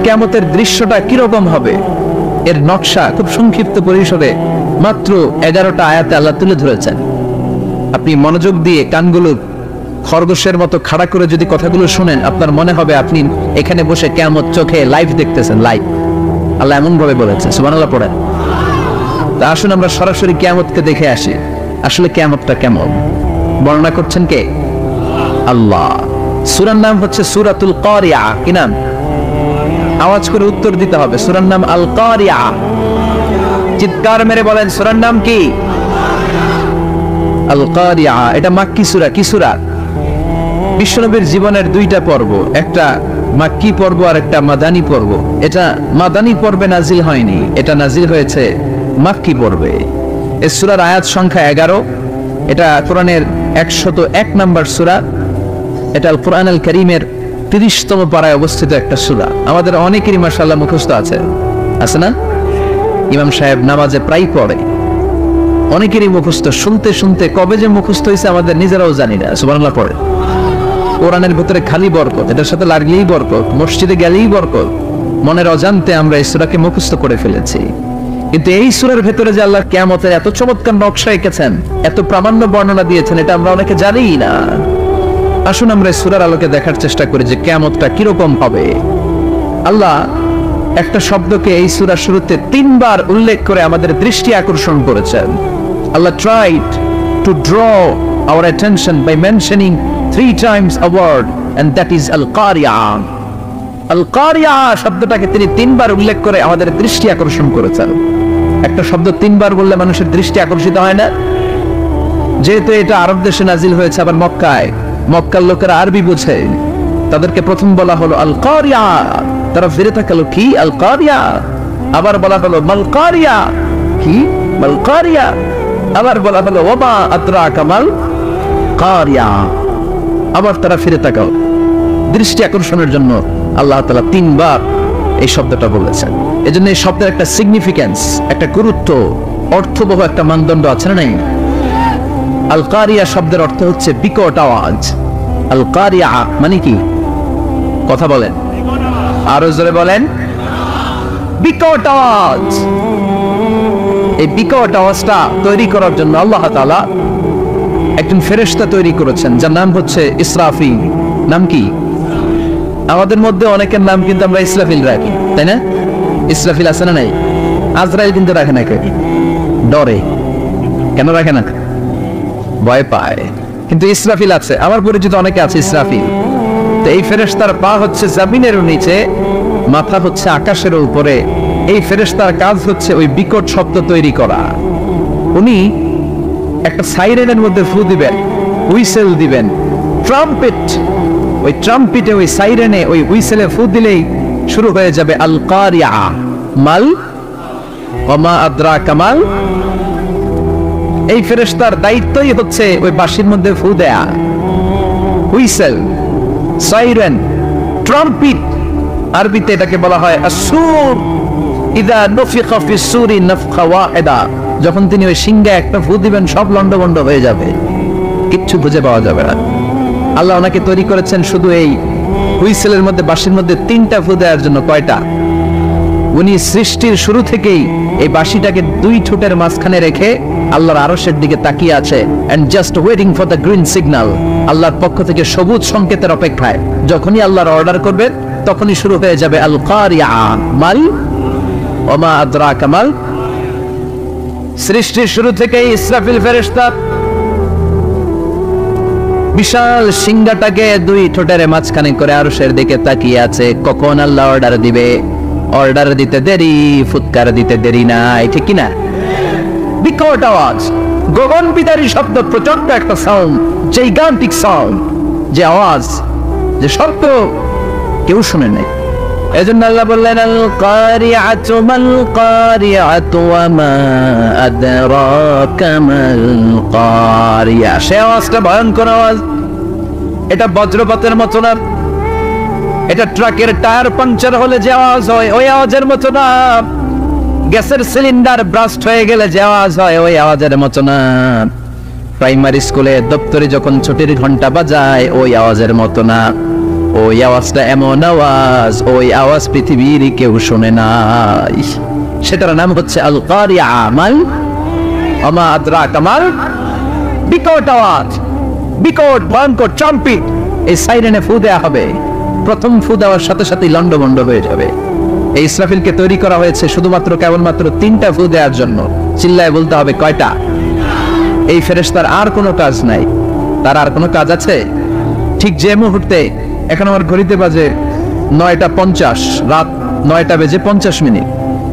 কিয়ামতের দৃশ্যটা কিরকম হবে, এর নকশা খুব সংক্ষিপ্ত পরিসরে মাত্র 11টা আয়াতে আল্লাহ তুলে ধরেছেন। আপনি মনোযোগ দিয়ে কানগুলো খরগোশের মতো খাড়া করে যদি কথাগুলো শুনেন, আপনার মনে হবে আপনি এখানে বসে কিয়ামত চোখে লাইভ দেখতেছেন। লাইভ আল্লাহ এমন ভাবে বলেছে। সুবহানাল্লাহ পড়েন। তা আসুন আমরা সরাসরি কিয়ামতকে দেখে আসি। আসলে কিয়ামতটা কেমন বর্ণনা করছেন কে? আল্লাহ। সূরার নাম হচ্ছে সূরাতুল কারিয়া। কি নাম? আওয়াজ করে উত্তর দিতে হবে। সূরার নাম আল কারিয়া। চিৎকার মেরে বলেন সূরার নাম কি? আল কারিয়া। এটা মাক্কি সূরা। কি সূরা? বিশ্বনবীর জীবনের 2টা পর্ব, একটা মাক্কি পর্ব আর একটা মাদানী পর্ব। এটা মাদানী পর্বে নাজিল হয়নি, এটা নাজিল হয়েছে মাক্কি পর্বে। এই সূরার আয়াত সংখ্যা 11। এটা কোরআনের 101 নম্বর সূরা। এটা আল কোরআন আল কারীমের 30তম পারায় অবস্থিত একটা সূরা। আমাদের অনেকেরই মাশাআল্লাহ মুখস্থ আছে, আছে না? ইমাম সাহেব নামাজে প্রায় পড়ে, অনেকেরই মুখস্থ, শুনতে শুনতে কবে যে মুখস্থ হয়েছে আমাদের নিজেরাও জানি না। সুবহানাল্লাহ পড়ে। কোরআনের ভিতরে খালি বরকত, এটার সাথে লাগলেই বরকত, মসজিদে গেলেই বরকত। মনের অজান্তে আমরা এই সূরাকে মুখস্থ করে ফেলেছি। কিন্তু এই সূরার ভেতরে যে আল্লাহ কিয়ামতের এত চমৎকার নকশা এঁকেছেন, এত প্রামাণ্য বর্ণনা দিয়েছেন, এটা আমরা অনেকে জানিই না। আসুন আমরা এই সূরার আলোকে দেখার চেষ্টা করি যে কিয়ামতটা কিরকম হবে। আল্লাহ একটা শব্দকে এই সূরার শুরুতে 3 বার উল্লেখ করে আমাদের দৃষ্টি আকর্ষণ করেছেন। Allah tried to draw our attention by mentioning 3 times a word, and that is Al-Qari'ah. Al-Qari'ah শব্দটাকে তিনি 3 বার উল্লেখ করে আমাদের দৃষ্টি আকর্ষণ করেছেন। একটা শব্দ 3 বার বললে মানুষের দৃষ্টি আকর্ষিত হয় না? যেহেতু এটা আরব দেশে নাজিল হয়েছে, আবার মক্কায়, মক্কার লোকেরা আরবি বোঝে, তাদেরকে প্রথম বলা হলো আল-কারিয়া, তারা ফিরে তাকালো কি আল-কারিয়া, আবার বলা হলো মাল-কারিয়া, কি মাল-কারিয়া, আবার বলা হলো ওমা আদরাকা মাল-কারিয়া, আবার তারা ফিরে তাকালো। দৃষ্টি আকর্ষণের জন্য আল্লাহ তাআলা 3 বার এই শব্দটা বলেছেন। এজন্য এই শব্দের একটা সিগনিফিকেন্স, একটা গুরুত্ব, অর্থবহ একটা মানদণ্ড আছে না নাই? আল-কারিয়া শব্দের অর্থ হচ্ছে বিকট আওয়াজ। আল-কারিয়া মানে কি? কথা বলেন, আরো জোরে বলেন। বিকট আওয়াজ। এই বিকট আওয়াজটা তৈরি করার জন্য আল্লাহ তাআলা একজন ফেরেশতা তৈরি করেছেন, যার নাম হচ্ছে ইসরাফিল। নাম কি? আমাদের মধ্যে অনেকের নাম কিন্তু আমরা ইসরাফিল রাখি, তাই না? ইসরাফিল আছে না নাই? আজরাইল কিন্তু রাখে না, ডরে। কেন রাখে না? ভয় পায়। কিন্তু ইসরাফিল আছে, আমার পরিচিত অনেকে আছে ইসরাফিল। তো এই ফেরেশতার পা হচ্ছে জমিনের নিচে, মাথা হচ্ছে আকাশের উপরে। এই ফেরেশতার কাজ হচ্ছে ওই বিকট শব্দ তৈরি করা। উনি একটা সাইরেনের মধ্যে ফু দিবেন, হুইসেল দিবেন, ট্রাম্পেট, ওই ট্রাম্পিটে, ওই সাইরেনে, ওই হুইসেলে ফু দিলেই শুরু হয়ে যাবে আল-কারিয়া। মাল ওমা আদরাকা মাল। এই ফেরেশতার দায়িত্বই হচ্ছে ওই বাঁশির মধ্যে ফু দেয়া। হুইসেল, সাইরেন, ট্রাম্পিট, আরবিতে এটাকে বলা হয় আসুর। ইদা নুফিখা ফিস সূরি নাফখা ওয়াহিদা, যখন তিনি ওই সিংহে একটা ফু দিবেন সব লন্ডভন্ড হয়ে যাবে, কিচ্ছু খুঁজে পাওয়া যাবে না। আল্লাহ ওনাকে তৈরি করেছেন শুধু এই হুইসেলের মধ্যে, বাঁশির মধ্যে 3টা ফু দেওয়ার জন্য। কয়টা? উনি সৃষ্টির শুরু থেকেই এই বাঁশিটাকে 2 ঠোঁটের মাঝখানে রেখে আল্লাহর আরশের দিকে তাকিয়ে আছে, and just waiting for the green signal, আল্লাহর পক্ষ থেকে সবুজ সংকেতের অপেক্ষায়। যখনই আল্লাহর অর্ডার করবেন তখনই শুরু হয়ে যাবে আল-কারিয়া। মাল ওমা আদরাকা মাল। সৃষ্টির শুরু থেকেই ইসরাফিল ফেরেশতা বিশাল সিংহাটাকে 2 ঠোঁটের মাঝখানে করে আরশের দিকে তাকিয়ে আছে, কখন আল্লাহ অর্ডার দিবে। অর্ডার দিতে দেরি, ফুৎকার দিতে দেরি নাই, ঠিক কিনা? বিকট আওয়াজ, গগন বিদারী শব্দ, প্রচন্ড একটা সাউন্ড, জাইগান্টিক সাউন্ড, যে আওয়াজ, যে শব্দ কেউ শুনে নাই। এজন্য আল্লাহ বললেন আল-কারিআতু মাল-কারিআতু ওয়া মা আদরাকা মাল-কারিয়া। সে আওয়াজটা ভয়ঙ্কর আওয়াজ। এটা বজ্রপাতের মতো না, এটা ট্রাকের টায়ার পাংচার হলে যে আওয়াজ হয় ওই আওয়াজের মতো না, গ্যাসের সিলিন্ডার ব্রাস্ট হয়ে গেলে যে আওয়াজ হয় ওই আওয়াজের মতো না, প্রাইমারি স্কুলে দপ্তরে যখন ছুটির ঘন্টা বাজায় ওই আওয়াজের মতো না। ওই আওয়াজটা এমন আওয়াজ, ওই আওয়াজ পৃথিবীর কেউ শুনে নাই। সেটার নাম হচ্ছে আল-কারিয়া। মাল ওমা আদরাকা মাল। বিকট আওয়াজ, বিকট ভয়ঙ্কর ট্রাম্পিট। এই সাইরেনে ফু দেয়া হবে, প্রথম ফু দেওয়ার সাথে সাথে লন্ডভন্ড হয়ে যাবে। এই ইসরাফিলকে তৈরি করা হয়েছে শুধুমাত্র কেবলমাত্র 3টা ফু দেওয়ার জন্য। চিল্লায় বলতে হবে কয়টা? এই ফেরেশতার আর কোনো কাজ নাই। তার আর কোনো কাজ আছে? ঠিক যে মুহূর্তে, এখন আমার ঘড়িতে বাজে 9টা 50, রাত 9টা বেজে 50 মিনিট,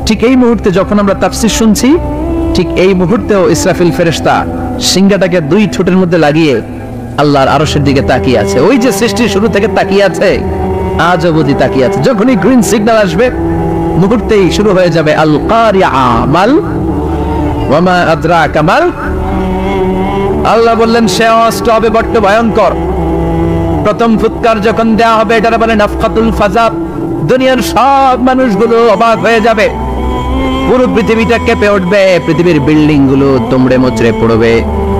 ঠিক এই মুহূর্তে যখন আমরা তাফসীর শুনছি, ঠিক এই মুহূর্তেও ইসরাফিল ফেরেশতা সিংহাটাকে 2 ঠোঁটের মধ্যে লাগিয়ে আল্লাহর আরশের দিকে তাকিয়ে আছে। ওই যে সৃষ্টির শুরু থেকে তাকিয়ে আছে, আজ অবধি তাকিয়ে আছে। যখনই গ্রিন সিগন্যাল আসবে মুহূর্তেই শুরু হয়ে যাবে আল-কারিয়া। মাল ওয়া মা আদরাকা মাল। আল্লাহ বললেন সে আওয়াজটা হবে বড্ড ভয়ঙ্কর। প্রথম ফুৎকার যখন দেয়া হবে, এটার বলে নাফখাতুল ফাজা। দুনিয়ার সব মানুষগুলো অবাক হয়ে যাবে। পুরো পৃথিবীটা কেঁপে উঠবে, পৃথিবীর বিল্ডিং গুলো দুমড়ে মুচড়ে পড়বে,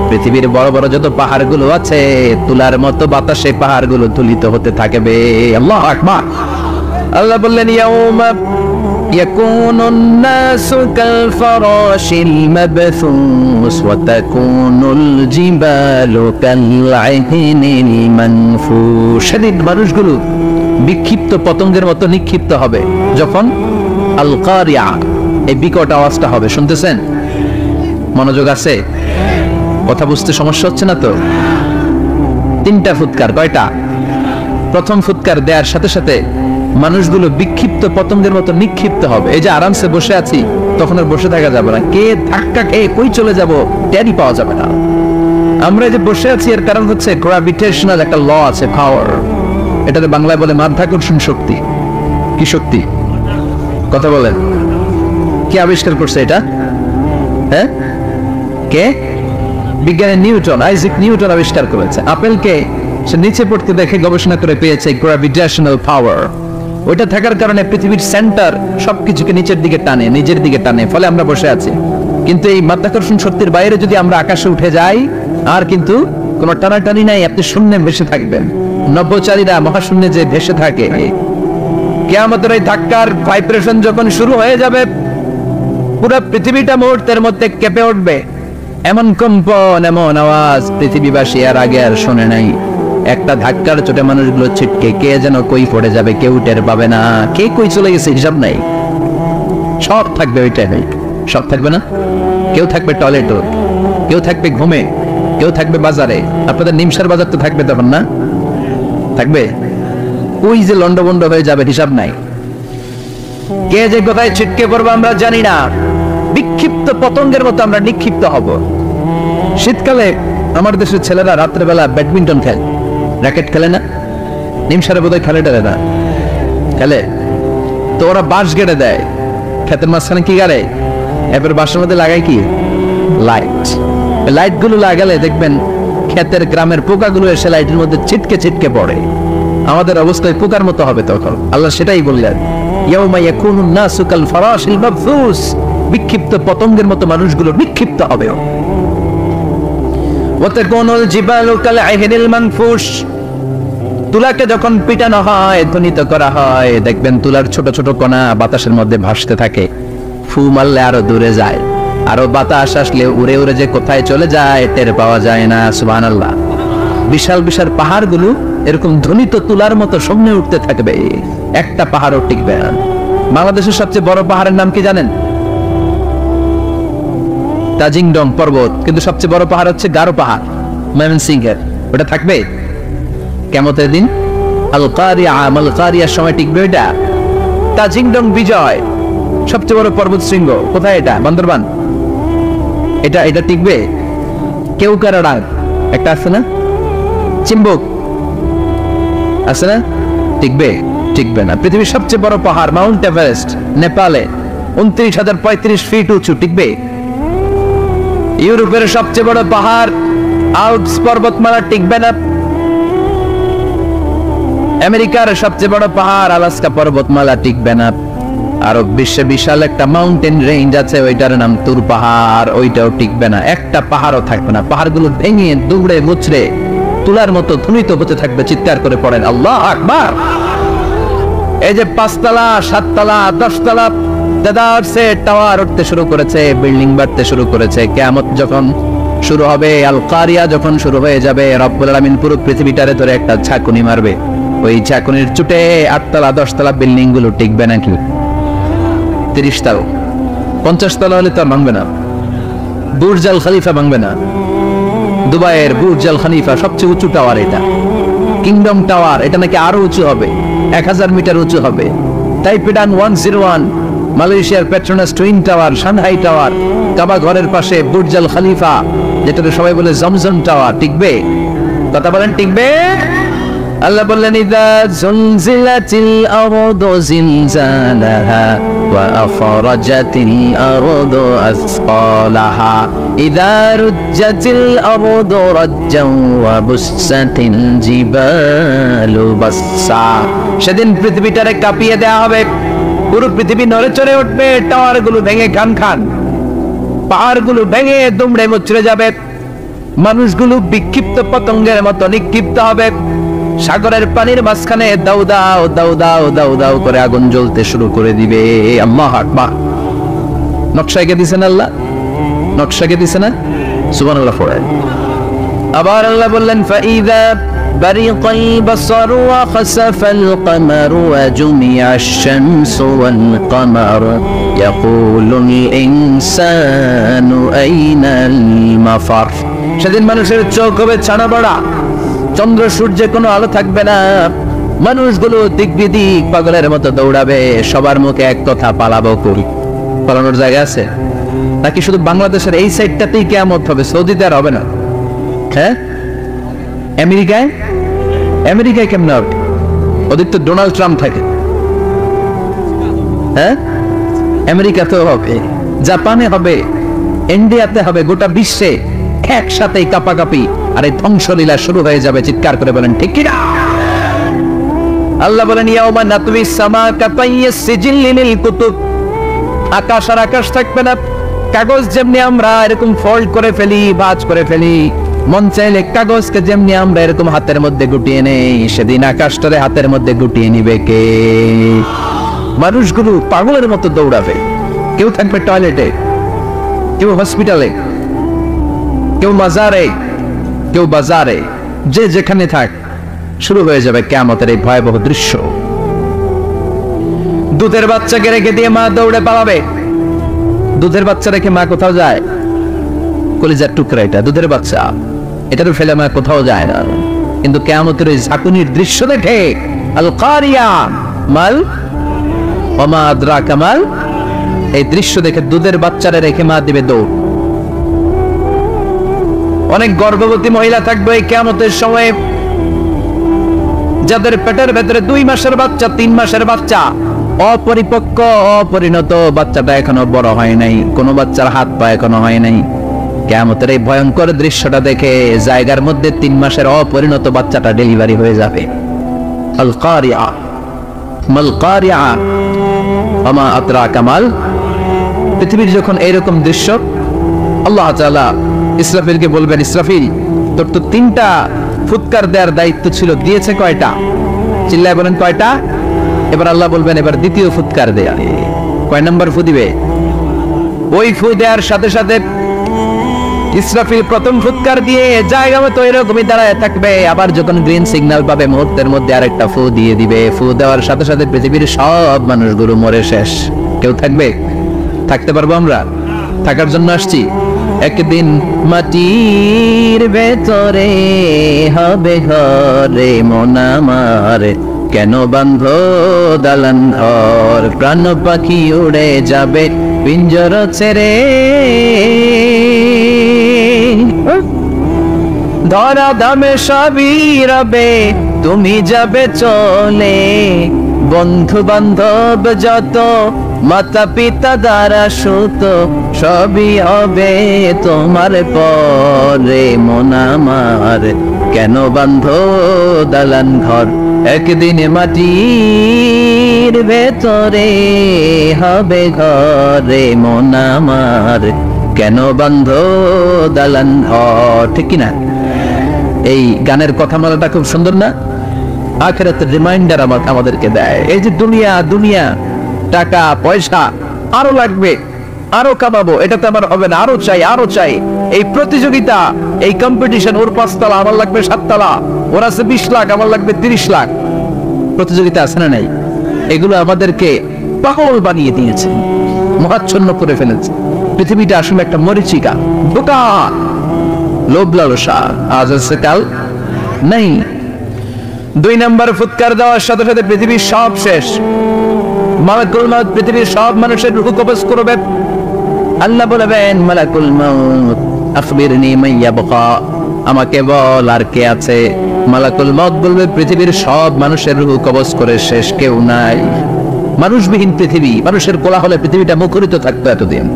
পৃথিবীর বড় বড় যত পাহাড়গুলো আছে তুলার মতো বাতাসে পাহাড়গুলো তুলিত হতে থাকবে। আল্লাহু আকবার। আল্লাহ বললেন ইয়াউমা ইয়াকুনুন নাসু কাল ফারাশিল মাবথুস ওয়া তাকুনুল জিবালু কাল আইনিল মানফুশ। সেদিন মানুষগুলো বিক্ষিপ্ত পতঙ্গের মতো নিক্ষিপ্ত হবে যখন আল কারিয়া এই বিকট আওয়াজটা হবে। শুনতেছেন? মনোযোগ আছে? কথা বুঝতে সমস্যা হচ্ছে না তো? তিনটা ফুৎকার। কয়টা? প্রথম ফুৎকার দেওয়ার সাথে সাথে মানুষগুলো বিক্ষিপ্ত পতঙ্গের মতো নিক্ষিপ্ত হবে। এই যে আরামসে বসে আছি তখন আর বসে থাকা যাবে না, কে ধাক্কা খেয়ে কই চলে যাব টেরই পাওয়া যাবে না। আমরা যে বসে আছি এর কারণ হচ্ছে গ্র্যাভিটেশনাল একটা ল আছে, পাওয়ার। এটাতে বাংলায় বলে মাধ্যাকর্ষণ শক্তি। কি শক্তি? কথা বলেন। কে আবিষ্কার করছে এটা? হ্যাঁ, কে? বিজ্ঞানী নিউটন, আইজাক নিউটন আবিষ্কার করেছে। আপেলকে সে নিচে পড়তে দেখে গবেষণা করে পেয়েছে গ্র্যাভিটেশনাল পাওয়ার। ওইটা থাকার কারণে পৃথিবীর সেন্টার সবকিছুকে নিচের দিকে টানে, নিজের দিকে টানে, ফলে আমরা বসে আছি। কিন্তু এই মাধ্যাকর্ষণ শক্তির বাইরে যদি আমরা আকাশে উঠে যাই আর কিন্তু কোনো টানাটানি নাই, আপনি শূন্যে ভেসে থাকবেন। নভোচারীরা মহাশূন্যে যে ভেসে থাকে, কিয়ামতের এই ধাক্কার ভাইব্রেশন যখন শুরু হয়ে যাবে পুরো পৃথিবীটা মুহূর্তের মধ্যে কেঁপে উঠবে। এমন কম্পন, এমন আওয়াজ পৃথিবীবাসী আর আগে আর শোনে নাই। একটা ধাক্কার চোটে মানুষগুলো ছিটকে কে যেন কই পড়ে যাবে, কেউ টের পাবে না। কে কই চলে গেছে হিসাব নাই। সব থাকবে ওই টাইমে, সব থাকবে না। কেউ থাকবে টয়লেটে, কেউ থাকবে ঘুমে, কেউ থাকবে বাজারে। আপনাদের নিমসার বাজার তো থাকবে তখন, না থাকবে? ওই যে লন্ডভন্ড হয়ে যাবে, হিসাব নাই। কে যে কোথায় ছিটকে পড়বো আমরা জানি না। বিক্ষিপ্ত পতঙ্গের মতো আমরা নিক্ষিপ্ত হব। শীতকালে আমার দেশের ছেলেরা রাত্রেবেলা ব্যাডমিন্টন খেলে, র্যাকেট খেলে না? নিমসারে বোধহয় খেলে টেলে না, খেলে তো। ওরা বাঁশ গেড়ে দেয় ক্ষেতের মাঝখানে। কি গাড়ে? এবার বাঁশের মধ্যে লাগায় কি? লাইট। লাইট গুলো লাগালে দেখবেন ক্ষেতের গ্রামের পোকাগুলো এসে লাইটের মধ্যে ছিটকে ছিটকে পড়ে। আমাদের অবস্থায় পোকার মতো হবে তখন। আল্লাহ সেটাই বললেন, ইয়াউমা ইয়াকুনুন নাসু কাল ফারাশিল মাবথুস। বিক্ষিপ্ত পতঙ্গের মতো মানুষগুলো নিক্ষিপ্ত হবে। ওয়া তাকুনুল জিবালু কাল আইনিল মানফুশ। তুলাকে যখন পিটানো হয়, ধ্বনিত করা হয়, দেখবেন তুলার ছোট ছোট কণা বাতাসের মধ্যে ভাসতে থাকে। ফু মারলে আরো দূরে যায়, আরো বাতাস আসলে উড়ে উড়ে যে কোথায় চলে যায় টের পাওয়া যায় না। সুবহানাল্লাহ। বিশাল বিশাল পাহাড়গুলো এরকম ধ্বনিত তুলার মতো সামনে উঠতে থাকবে, একটা পাহাড়ও টিকবে না। বাংলাদেশের সবচেয়ে বড় পাহাড়ের নাম কি জানেন? তাজিংডং পর্বত। কিন্তু সবচেয়ে বড় পাহাড় হচ্ছে গারো পাহাড়, ময়মনসিংহের। ওটা থাকবে কিয়ামতের দিন। আল কারিয়া, আল কারিয়ার সময় টিকবে ওইটা। তাজিংডং বিজয় সবচেয়ে বড় পর্বত শৃঙ্গ। কোথায় এটা? বান্দরবান। এটা এটা টিকবে? কেউকারাডাং একটা আছে না? চিম্বুক আছে না? টিকবে? টিকবে না। পৃথিবীর সবচেয়ে বড় পাহাড় মাউন্ট এভারেস্ট নেপালে 29,035 ফিট উঁচু, টিকবে? ইউরোপের সবচেয়ে বড় পাহাড় আল্পস পর্বতমালা, টিকবে না। আমেরিকার সবচেয়ে বড় পাহাড় আলাস্কা পর্বতমালা, টিকবে না। আরো বিশ্বে বিশাল একটা মাউন্টেন রেঞ্জ আছে, ওইটার নাম তুর পাহাড়, ওইটাও টিকবে না। একটা পাহাড়ও থাকবে না। পাহাড়গুলো ভেঙে দুগড়ে মুচড়ে তুলার মতো ধ্বনিত হতে থাকবে। চিৎকার করে পড়েন আল্লাহু আকবার। এই যে 5 তলা, 7 তলা, 10 তলা দেদারসে টাওয়ার উঠতে শুরু করেছে, বিল্ডিং বাড়তে শুরু করেছে। কিয়ামত যখন শুরু হবে, আল কারিয়া যখন শুরু হয়ে যাবে, রব্বুল আলামিন পুরো পৃথিবীটারে ধরে একটা ঝাঁকুনি মারবে। ওই ঝাঁকুনির চুটে 8 তলা 10 তলা বিল্ডিং গুলো টিকবে নাকি? 30 তলা 50 তলা হলে তো ভাঙবে না। বুর্জ আল খলিফা ভাঙবে না। দুবাইয়ের বুর্জ আল খলিফা সবচেয়ে উঁচু টাওয়ার এটা। কিংডম টাওয়ার এটা নাকি আরো উঁচু হবে, 1000 মিটার উঁচু হবে। তাইপিডান 101, মালয়েশিয়ার Petronas twin tower, Shanghai tower, Kaaba ঘরের পাশে বুর্জ আল খলিফা, যেটাকে সবাই বলে জমজম টাওয়ার, টিকবে? কথা বলেন, টিকবে? আল্লাহ বললেন ইযা জুলজিলাতিল আরদু জিলজালাহা ওয়া আখরাজাতিল আরদু আসকালাহা ইযা রুজ্জাতিল আরদু রাজ্জান ওয়া বুসসাতিল জিবালু বাসসা। সেদিন পৃথিবীটারে কাঁপিয়ে দেয়া হবে। পুরো পৃথিবী নড়ে চড়ে উঠবে, টাওয়ার গুলো ভেঙে খান খান, পাহাড় গুলো ভেঙে দুমড়ে মুচড়ে যাবে, মানুষগুলো বিক্ষিপ্ত পতঙ্গের মতো নিক্ষিপ্ত হবে, সাগরের পানির মাঝখানে দাউ দাউ দাউ দাউ দাউ দাউ করে আগুন জ্বলতে শুরু করে দিবে। আল্লাহু আকবার। নকশা এঁকে দিছেন আল্লাহ, নকশা এঁকে দিছে না? সুবহানাল্লাহ পড়েন। আবার আল্লাহ বললেন ফাইযা বারিকাল বাসার ওয়া খাসাফাল কমার ওয়া জুমিআশ শামসু ওয়াল কমার ইয়াকুলুল ইনসানু আইনাল মাফার। সেদিন মানুষের চোখ হবে ছানা বড়া, চন্দ্র সূর্যে কোনো আলো থাকবে না, মানুষগুলো দিক বিদিক পাগলের মতো দৌড়াবে, সবার মুখে এক কথা, পালাবো কই। পালানোর জায়গা আছে নাকি শুধু বাংলাদেশের এই সাইডটাতেই কিয়ামত হবে? সৌদিতে আর হবে না? হ্যাঁ, আমেরিকায়, আমেরিকায় কেমন হবে? ওদের তো ডোনাল্ড ট্রাম্প থাকে। হ্যাঁ, আমেরিকাতেও হবে, জাপানে হবে, ইন্ডিয়াতে হবে, গোটা বিশ্বে একসাথে কাপাকাপি আর এই ধ্বংসলীলা শুরু হয়ে যাবে। চিৎকার করে বলেন ঠিক কি না? আল্লাহ বলেন ইয়াউমা নাতউইস সামা কাতাইয়িস সিজিল্লি লিল কুতুব। আকাশ আর আকাশ থাকবে না, কাগজ যেমনি আমরা এরকম ফোল্ড করে ফেলি, ভাঁজ করে ফেলি, মন চাইলে কাগজকে যেমনি আমরা এরকম হাতের মধ্যে গুটিয়ে নেই, সেদিন আকাশটারে হাতের মধ্যে গুটিয়ে নিবে কে? মানুষগুলো পাগলের মতো দৌড়াবে, কেউ থাকবে টয়লেটে, কেউ হসপিটালে, কেউ মাজারে, কেউ বাজারে, যে যেখানে থাক, শুরু হয়ে যাবে কিয়ামতের এই ভয়াবহ দৃশ্য। দুধের বাচ্চাকে রেখে দিয়ে মা দৌড়ে পালাবে। দুধের বাচ্চা রেখে মা কোথাও যায়? কলিজার টুকরা এটা, দুধের বাচ্চা, এটারও ফেলে মা কোথাও যায় না। কিন্তু কিয়ামতের ওই ঝাঁকুনির দৃশ্য দেখে আল কারিয়া মাল ওয়া মা আদরাকা মাল, এই দৃশ্য দেখে দুধের বাচ্চারে রেখে মা দিবে দৌড়। অনেক গর্ভবতী মহিলা থাকবে এই কিয়ামতের সময়, যাদের পেটের ভেতরে 2 মাসের বাচ্চা, 3 মাসের বাচ্চা, অপরিপক্ক অপরিণত, বাচ্চাটা এখনো বড় হয় নাই, কোনো বাচ্চার হাত পা এখনো হয় নাই। কিয়ামতের এই ভয়ঙ্কর দৃশ্যটা দেখে জায়গার মধ্যে 3 মাসের অপরিণত বাচ্চাটা ডেলিভারি হয়ে যাবে। আল কারিয়া মাল কারিয়া ওয়া মা আদরাকা মাল। পৃথিবীর যখন এইরকম দৃশ্য, আল্লাহ তাআলা ইসরাফিলকে বলবেন, ইসরাফিল তোর তো 3টা ফুৎকার দেওয়ার দায়িত্ব ছিল, দিয়েছে কয়টা? চিল্লায় বলেন কয়টা? এবার আল্লাহ বলবেন এবার দ্বিতীয় ফুৎকার দেয়া। কয় নাম্বার ফু দিবে? ওই ফু দেওয়ার সাথে সাথে ইসরাফিল প্রথম ফুৎকার দিয়ে জায়গা মতো এরকমই দাঁড়ায় থাকবে, আবার যখন গ্রিন সিগন্যাল পাবে মুহূর্তের মধ্যে আরেকটা ফু দিয়ে দিবে। ফু দেওয়ার সাথে সাথে পৃথিবীর সব মানুষগুলো মরে শেষ। কেউ থাকবে? থাকতে পারবো আমরা? থাকার জন্য আসছি। একদিন মাটির ভেতরে হবে ঘরে মন আমার, কেন বান্ধ দালান ঘর, প্রাণ পাখি উড়ে যাবে পিঞ্জর ছেড়ে, ধরা দামে সবই রবে তুমি যাবে চলে, বন্ধু বান্ধব যত মাতা পিতা দ্বারা সুত সবই হবে তোমার পরে মন আমার, কেন বান্ধ দালান ঘর, একদিন মাটির ভেতরে হবে ঘরে মন আমার, কেন বান্ধ দালান ঘর। ঠিক কিনা? এই গানের কথামালাটা খুব সুন্দর না? আখিরাতের রিমাইন্ডার আমাদেরকে দেয়। এই যে দুনিয়া দুনিয়া, টাকা পয়সা আরো লাগবে, আরো কামাবো, এটা তো আমার হবে না, আরো চাই আরো চাই। এই প্রতিযোগিতা, এই কম্পিটিশন, ওর 5 তলা আমার লাগবে 7 তলা, ওর আছে 20 লাখ আমার লাগবে 30 লাখ। প্রতিযোগিতা আছে না নাই? এগুলো আমাদেরকে পাগল বানিয়ে দিয়েছে, মহাচ্ছন্ন করে ফেলেছে। পৃথিবীটা আসলে একটা মরিচিকা, বোকা, লোভ লালসা, আজ আছে কাল নেই। 2 নাম্বার ফুৎকার দেওয়ার সাথে সাথে পৃথিবীর সব শেষ। মালাকুল মউত পৃথিবীর সব মানুষের রূহ কবজ করবে। আল্লাহ বলবেন মালাকুল মউত আখবিরনি মান ইয়াবকা, আমাকে বল আর কে আছে। মালাকুল মউত বলবে পৃথিবীর সব মানুষের রূহ কবজ করে শেষ, কেউ নাই। মানুষবিহীন পৃথিবী, মানুষের কোলাহলে পৃথিবীটা মুখরিত থাকতো এতদিন।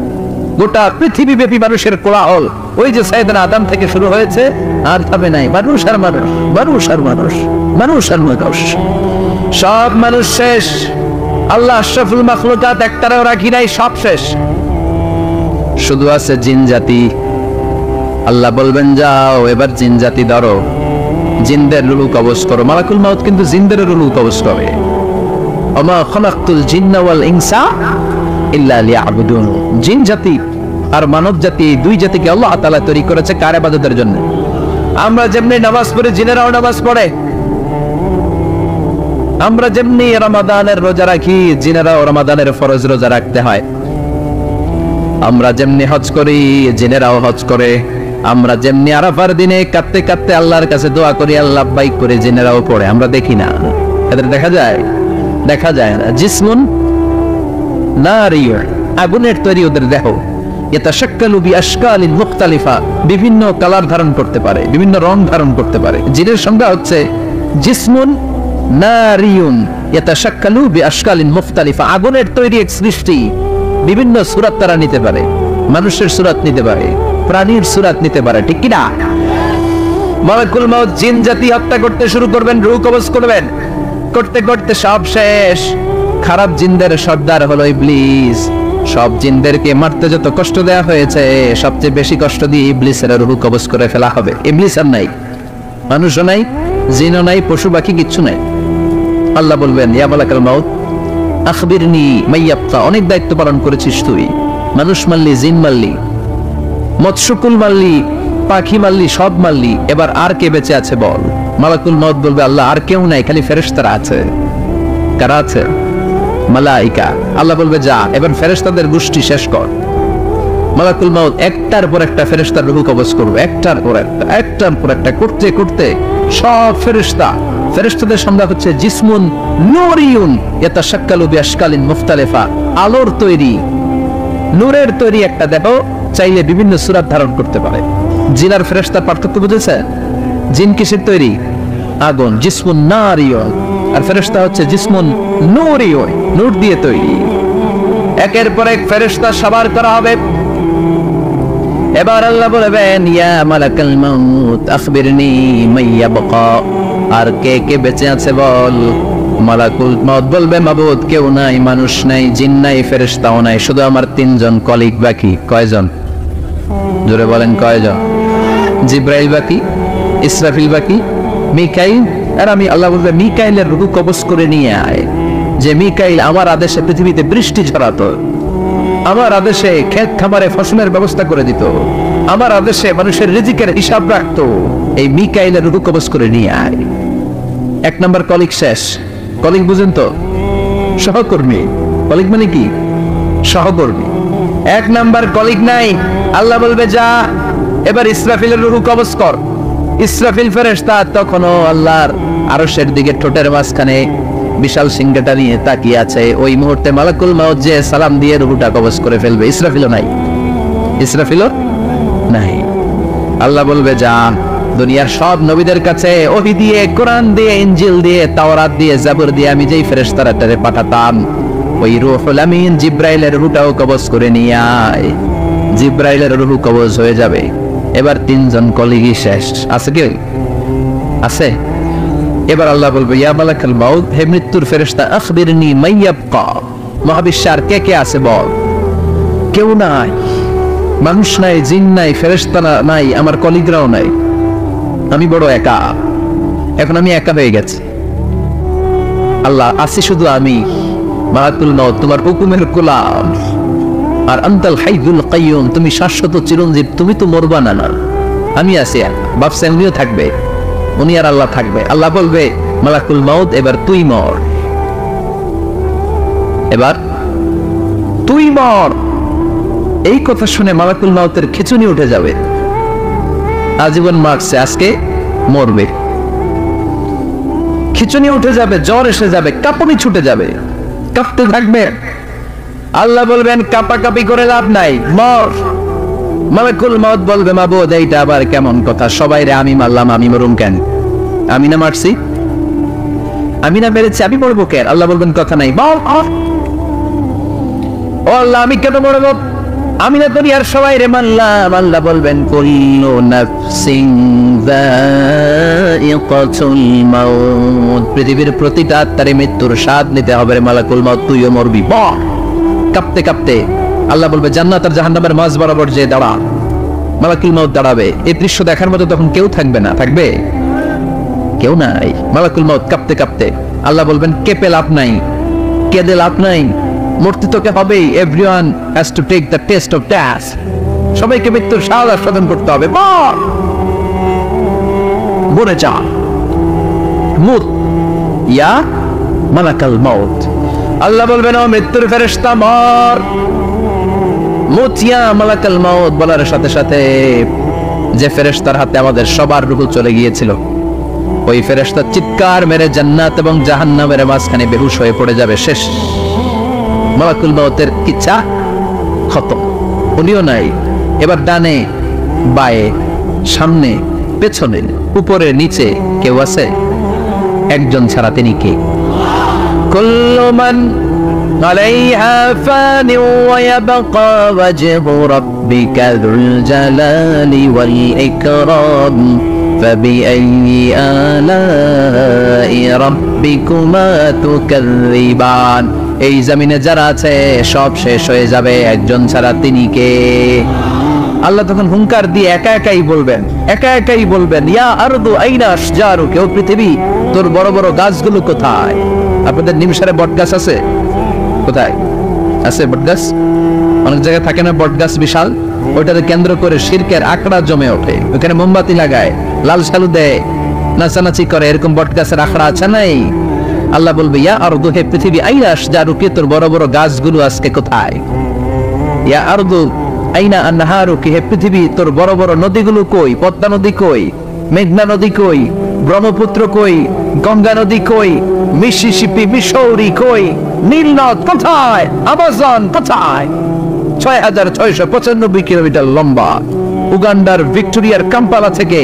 গোটা পৃথিবী ব্যাপী মানুষের কোলাহল, ওই যে সাইয়েদনা আদম থেকে শুরু হয়েছে, আর থামে নাই। মানুষ আর মানুষ, মানুষ আর মানুষ, মানুষ আর মানুষ, সব মানুষ শেষ। আল্লাহ আশরাফুল মাখলুকাত একটারও রাখি নাই, সব শেষ। শুধু আছে জিন জাতি। আল্লাহ বলবেন যাও এবার জিন জাতি ধরো, জিনদের রুহু কবজ করো। মালাকুল মাউত কিন্তু জিনদের রুহু কবজ করে। ওমা খালাকতুল জিন্না ওয়াল ইনসা ইল্লা লিয়াবুদুন। জিন জাতি আর মানব জাতি, দুই জাতিকে আল্লাহ তাআলা তৈরি করেছে কার ইবাদতের জন্য। আমরা যেমনি নামাজ পড়ি, জিনেরাও নামাজ পড়ে। আমরা যেমনি রমাদানের রোজা রাখি, জিনেরাও রমাদানের ফরজ রোজা রাখতে হয়। আমরা যেমনি হজ করি, জিনেরাও হজ করে। আমরা যেমনি আরাফার দিনে কাঁদতে কাঁদতে আল্লাহর কাছে দোয়া করি, আল্লাহ বাইক করে, জিনেরাও পড়ে। আমরা দেখি না, এদের দেখা যায়? দেখা যায় না। জিসমুন নারিয়্য, আগুনের তৈরি ওদের দেহ। ইয়াতাশাক্কালু বিআশকালিন মুখতালিফা, বিভিন্ন কালার ধারণ করতে পারে, বিভিন্ন রং ধারণ করতে পারে। জিনের সংজ্ঞা হচ্ছে জিসমুন নারিয়ুন ইয়াতাশাক্কালু বিআশকালিন মুখতালিফা, আগুনের তৈরি এক সৃষ্টি। বিভিন্ন সূরত তারা নিতে পারে, মানুষের সূরত নিতে পারে, প্রাণীর সূরত নিতে পারে, ঠিক কি না? মালাকুল মাউত জিন জাতি হত্যা করতে শুরু করবেন, রূহ কবজ করবেন। করতে করতে সব শেষ। খারাপ জিনদের সর্দার হলো ইবলিস। সব জিনদেরকে মারতে যত কষ্ট দেয়া হয়েছে, সবচেয়ে বেশি কষ্ট দিয়ে ইবলিসের রূহ কবজ করে ফেলা হবে। ইবলিস আর নাই, মানুষও নাই, জিনও নাই, পশু পাখি কিচ্ছু নাই। আল্লাহ বলবেন ইয়া মালাকুল মাউত আখবিরনি মাইয়াবকা, অনেক দায়িত্ব পালন করেছিস তুই। মানুষ মারলি, জিন মারলি, মৎস্যকুল মারলি, পাখি মারলি, সব মারলি, এবার আর কে বেঁচে আছে বল। মালাকুল মাউত বলবে আল্লাহ আর কেউ নাই, খালি ফেরেশতারা আছে। কারা আছে? মালাইকা। আল্লাহ বলবে যা এবার ফেরেশতাদের গোষ্ঠী শেষ কর। মালাকুল মাউত একটার পর একটা ফেরেশতার রূহ কবজ করবে, একটার পর একটা, একটার পর একটা, করতে করতে সব ফেরেশতা। ফেরেশতাদের সংজ্ঞা হচ্ছে জিসমুন নূরিয়ুন ইয়াতাশাক্কালু বিআশকালিন মুখতালিফা, আলোর তৈরি, নূরের তৈরি একটা দেহ, চাইলে বিভিন্ন সূরত ধারণ করতে পারে। জিন আর ফেরেশতার পার্থক্য বুঝেছে? জিন কিসের তৈরি? আগুন, জিসমুন নারিয়ুন। আর ফেরেশতা হচ্ছে জিসমুন নূরিয়ুন, নূর দিয়ে তৈরি। একের পর এক ফেরেশতা সবার করা হবে। এবার আল্লাহ বলবেন ইয়া মালাকাল মাউত আখবিরনি মাইয়াবকা, আর কে কে বেঁচে আছে বল। মালাকুল মাউত বলবে মাবুদ কেউ নাই, মানুষ নাই, জিন নাই, ফেরেশতাও নাই, শুধু আমার তিনজন কলিগ বাকি। কয়জন? জোরে বলেন কয়জন? জিব্রাইল বাকি, ইসরাফিল বাকি, মিকাইল। আর আমি আল্লাহ বলবে মিকাইলের রূহ কবজ করে নিয়ে আয়। যে মিকাইল আমার আদেশে পৃথিবীতে বৃষ্টি ঝরাতো, আমার আদেশে ক্ষেত খামারে ফসলের ব্যবস্থা করে দিত, আমার আদেশে মানুষের রিজিকের হিসাব রাখতো। এই মিকাইলের রূহ কবজ করে নিয়ে আয়। এক নাম্বার কলিগ শেষ। কলিগ বুঝেন তো? সহকর্মী। কলিগ মানে কি? সহকর্মী। এক নাম্বার কলিগ নাই। আল্লাহ বলবে যা এবার ইসরাফিলের রূহ কবজ কর। ইসরাফিল ফেরেশতা তখনও আল্লাহর আরশের দিকে ঠোঁটের মাঝখানে বিশাল সিংহাটা নিয়ে তাকিয়ে আছে। ওই মুহূর্তে মালাকুল মাউত যে সালাম দিয়ে রূহটা কবজ করে ফেলবে। ইসরাফিলও নাই, ইসরাফিলও নাই। আল্লাহ বলবে যান দুনিয়ার সব নবীদের কাছে ওহী দিয়ে, কোরআন দিয়ে, ইনজিল দিয়ে, তাওরাত দিয়ে, জাবুর দিয়ে আমি যেই ফেরেশতাটারে পাঠাতাম, ওই রূহুল আমিন জিব্রাইলের রূহটাও কবজ করে নিয়ে আয়। জিব্রাইলের রূহ কবজ হয়ে যাবে। এবার তিনজন কলিগই শেষ। আছে কি? আছে। এবার আল্লাহ বলবে ইয়া মালাকাল মাউত, হে মৃত্যুর ফেরেশতা আখবিরনি মাইয়াবকা, মহাবিশ্বে আর কে কে আছে বল। কেউ নাই, মানুষ নাই, জিন নাই, ফেরেশতা নাই, আমার কলিগরাও নাই, আমি বড় একা। এখন আমি একা হয়ে গেছি। আল্লাহ আছি শুধু আমি, মালাকুল মাউত তোমার হুকুমের গোলাম। আর আনতাল হাইয়ুল কাইয়ুম, তুমি শাশ্বত চিরঞ্জীব, তুমি তো মরবা না। না আমি আছি একা। ভাবছেন উনিও থাকবে? উনি আর আল্লাহ থাকবে। আল্লাহ বলবে মালাকুল মাউত এবার তুই মর, এবার তুই মর। এই কথা শুনে মালাকুল মাউতের খিঁচুনি উঠে যাবে। আজীবন মারছে, আজকে মরবে। খিঁচুনি উঠে যাবে, জ্বর এসে যাবে, কাঁপুনি ছুটে যাবে, কাঁপতে থাকবে। আল্লাহ বলবেন কাঁপাকাঁপি করে লাভ নাই, মর। মালাকুল মাউত বলবে মাবুদ এইটা আবার কেমন কথা, সবাই রে আমি মারলাম, আমি মরুম কেন? আমি না মারছি, আমি না মেরেছি, আমি মরবো কেন? আল্লাহ বলবেন কথা নাই, বল। ও আল্লাহ আমি কেন মরবো? আমি না দুনিয়ার সবাই রে মানলাম। আল্লাহ বলবেন কুল্লু নাফসিন যায়িকাতুল মাউত, পৃথিবীর প্রতিটা আত্মারে মৃত্যুর স্বাদ নিতে হবে রে মালাকুল মাউত, তুইও মরবি। বাহ! কাঁপতে কাঁপতে আল্লাহ বলবে জান্নাত আর জাহান্নামের মাঝ বরাবর যে দাঁড়া। মালাকুল মাউত দাঁড়াবে, এই দৃশ্য দেখার মতো তখন কেউ থাকবে না। থাকবে কেউ নাই। মালাকুল মাউত কাঁপতে কাঁপতে আল্লাহ বলবেন কেঁপে লাভ নাই, কেঁদে লাভ নাই, মরতে তোকে হবেই। Everyone has to take the test of death, সবাইকে মৃত্যুর স্বাদ আস্বাদন করতে হবে। মর, মরে যা, মুত ইয়া মালাকাল মাউত। আল্লাহ বলবেন ও মৃত্যুর ফেরেশতা মর, মুত ইয়া মালাকাল মাউত। বলার সাথে সাথে যে ফেরেশতার হাতে আমাদের সবার রূহ চলে গিয়েছিল, ওই ফেরেশতা চিৎকার মেরে জান্নাত এবং জাহান্নামের মাঝখানে বেহুশ হয়ে পড়ে যাবে। শেষ, মালাকুল মাউতের ইচ্ছা খতম, উনিও নাই। এবার ডানে বায়ে সামনে পেছনে উপরে নিচে কেউ আছে? একজন ছাড়া, তিনি কে? কুল্লু মান আলাইহা ফানি ওয়া ইয়াবকা ওয়াজহু রাব্বিকা যুল জালালি ওয়াল ইকরাম ফাবিআইয়ি আলাই রাব্বিকুমা তুকাযযিবান। এই জমিনে যারা আছে সব শেষ হয়ে যাবে, একজন ছাড়া, তিনি কে? আল্লাহ তখন হুঙ্কার দিয়ে একা একাই বলবেন ইয়া আরদু আইনা আশজারুকি, ও পৃথিবী তোর বড় বড় গাছগুলো কোথায়? আপনাদের নিমসারে বট গাছ আছে? কোথায় আছে বট গাছ? অনেক জায়গায় থাকে না বট গাছ বিশাল, ওইটাকে কেন্দ্র করে শিরকের আখড়া জমে ওঠে, ওখানে মোমবাতি লাগায়, লাল সালু দেয়, নাচানাচি করে, এরকম বট গাছের আখড়া আছে নাই? আল্লাহ বলবে ইয়া আরদু, হে পৃথিবী, আইনা আশজারুকি, তোর বড় বড় গাছগুলো আজকে কোথায়? ইয়া আরদু আইনা আনহারুকি, হে পৃথিবী তোর বড় বড় নদীগুলো কই? পদ্মা নদী কই? মেঘনা নদী কই? ব্রহ্মপুত্র কই? গঙ্গা নদী কই? মিসিসিপি, মিসৌরি কই? নীল নদ কোথায়? আমাজন কোথায়? 6695 কিলোমিটার লম্বা, উগান্ডার ভিক্টোরিয়ার কাম্পালা থেকে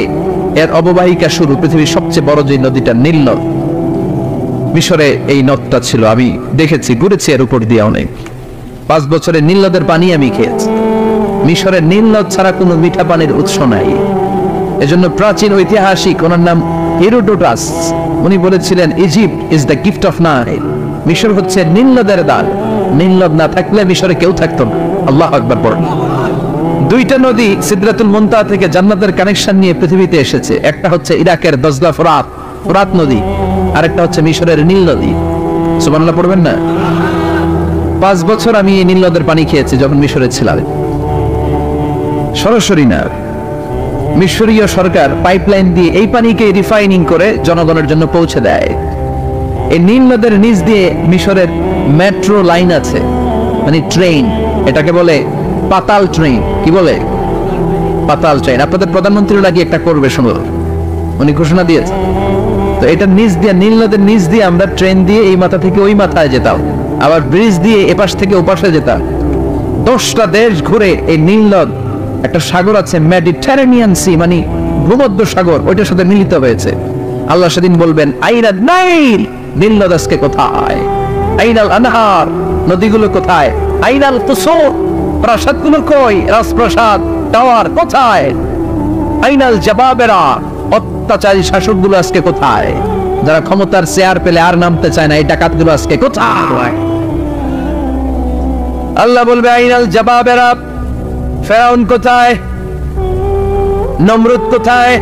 এর অববাহিকা শুরু। পৃথিবীর সবচেয়ে বড় যে নদীটা নীল নদ, মিশরে এই নদটা ছিল, আমি দেখেছি, ঘুরেছি এর উপর দিয়ে অনেক। 5 বছরে নীল নদের পানি আমি খেয়েছি। মিশরের নীল নদ ছাড়া কোনো মিঠা পানির উৎস নাই। এজন্য প্রাচীন ঐতিহাসিক, ওনার নাম হেরোডোটাস, উনি বলেছিলেন Egypt is the gift of Nile, মিশর হচ্ছে নীল নদের দান। নীল নদ না থাকলে মিশরে কেউ থাকতো না। আল্লাহু আকবার পড়ুন। 2টা নদী সিদরাতুল মুনতাহা থেকে জান্নাতের কানেকশন নিয়ে পৃথিবীতে এসেছে। একটা হচ্ছে ইরাকের দজলা ফোরাত নদী, আর একটা হচ্ছে মিশরের নীল নদী। সুবহানাল্লাহ পড়বেন না? 5 বছর আমি এই নীল নদের পানি খেয়েছি যখন মিশরে ছিলাম। সরাসরি না, মিশরীয় সরকার পাইপলাইন দিয়ে এই পানিকে রিফাইনিং করে জনগণের জন্য পৌঁছে দেয়। এই নীল নদের নিচ দিয়ে মিশরের মেট্রো লাইন আছে, মানে ট্রেন, এটাকে বলে পাতাল ট্রেন। কি বলে? পাতাল ট্রেন। আপনাদের প্রধানমন্ত্রী নাকি একটা করবে, শুনুন, উনি ঘোষণা দিয়েছে। তো এটা নিচ দিয়ে, নীল নদের নিচ দিয়ে আমরা ট্রেন দিয়ে এই মাথা থেকে ওই মাথায় যেতাম, আবার ব্রিজ দিয়ে এপাশ থেকে ওপাশে যেতাম। 10টা দেশ ঘুরে এই নীল নদ, একটা সাগর আছে মেডিটেরেনিয়ান সি, মানে ভূমধ্য সাগর, ওইটার সাথে মিলিত হয়েছে। আল্লাহ সেদিন বলবেন আইনা নাইল, নীল নদ আজকে কোথায়? আইনাল আনহার, নদীগুলো কোথায়? আইনাল কুসুর, প্রাসাদগুলো কই? রাজপ্রাসাদ, টাওয়ার কোথায়? আইনাল জাবাবেরা, অত্যাচারী শাসকগুলো আজকে কোথায়? যারা ক্ষমতার চেয়ার পেলে আর নামতে চায় না, এই ডাকাতগুলো আজকে কোথায়? আল্লাহ বলবে আইনাল জাবাবেরা, ফেরাউন কোথায়? নমরুদ কোথায়?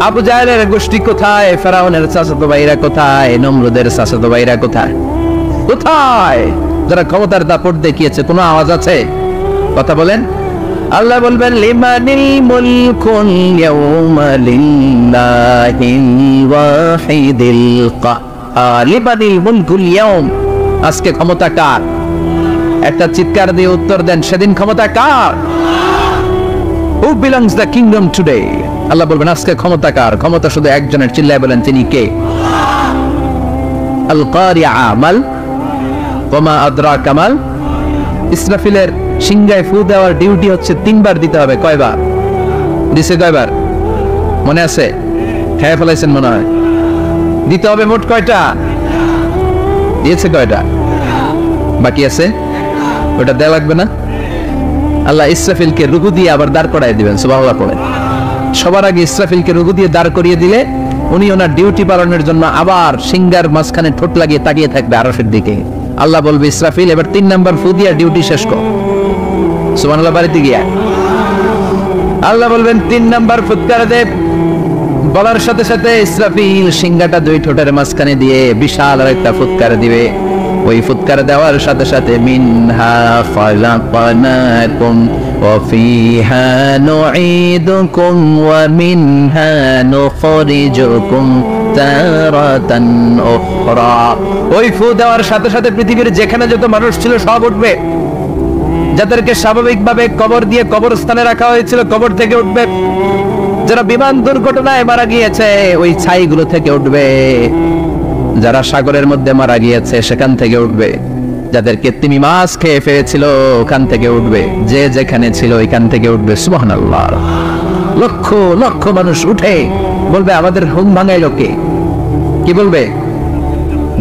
আবু জাহেলের গোষ্ঠী কোথায়? ফেরাউনের চাচাতো ভাইরা কোথায়? নমরুদের চাচাতো ভাইরা কোথায়? কোথায়? যারা ক্ষমতার দাপট দেখিয়েছে, কোনো আওয়াজ আছে? কথা বলেন। আল্লাহ বলবেন লিমানিল মুলকুল ইয়াউমা লিল্লাহিল ওয়াহিদিল কাহ্হার, লিমানিল মুলকুল ইয়াউম, আজকে ক্ষমতা কার? একটা চিৎকার দিয়ে উত্তর দেন, সেদিন ক্ষমতা কার? Who belongs the kingdom today? আল্লাহ বলবেন আজকে ক্ষমতা কার? ক্ষমতা শুধু একজনের, চিল্লায় বলেন, তিনি কে? আল কারিআ মাল ওয়া মা আদরাকা মাল। ইসরাফিলের সিংহায় ফু দেওয়ার ডিউটি হচ্ছে 3 বার দিতে হবে। কয়বার দিছে? কয়বার মনে আছে? খেয়ে ফেলাইছেন মনে হয়। দিতে হবে মোট কয়টা? দিয়েছে কয়টা? বাকি আছে? ওটা দেয়া লাগবে না? আল্লাহ ইসরাফিলকে রুকু দিয়ে আবার দাঁড় করায় দিবেন, সুবহানাল্লাহ পড়েন। সবার আগে ইসরাফিলকে রুকু দিয়ে দাঁড় করিয়ে দিলে উনি ওনার ডিউটি পালনের জন্য আবার সিংহার মাঝখানে ঠোঁট লাগিয়ে তাকিয়ে থাকবে আরশের দিকে। আল্লাহ বলবে, ইসরাফিল এবার 3 নাম্বার ফু দিয়া ডিউটি শেষ কর। সুবহানাল্লাহ বাড়িতে গিয়া আল্লাহ বলবেন 3 নাম্বার ফুৎকার দে। বলার সাথে সাথে ইসরাফিল সিংহাটা 2 ঠোঁটের মাঝখানে দিয়ে বিশাল আরেকটা ফুৎকার দিবে। ওই ফুৎকার দেওয়ার সাথে সাথে মিনহা খালাকনাকুম ওয়া ফিহা নুঈদুকুম ওয়া মিনহা নুখরিজুকুম তারাতান উখরা। ওই ফু দেওয়ার সাথে সাথে পৃথিবীর যেখানে যত মানুষ ছিল সব উঠবে। যাদেরকে স্বাভাবিকভাবে কবর দিয়ে কবরস্থানে রাখা হয়েছিল কবর থেকে উঠবে। যারা বিমান দুর্ঘটনায় মারা গিয়েছে ওই ছাইগুলো থেকে উঠবে। যারা সাগরের মধ্যে মারা গিয়েছে সেখান থেকে উঠবে। যাদেরকে তিমি মাছ খেয়ে ফেলেছিল ওখান থেকে উঠবে। যে যেখানে ছিল ওইখান থেকে উঠবে। সুবহানাল্লাহ। লক্ষ লক্ষ মানুষ উঠে বলবে, আমাদের ঘুম ভাঙাইলো কে? কি বলবে?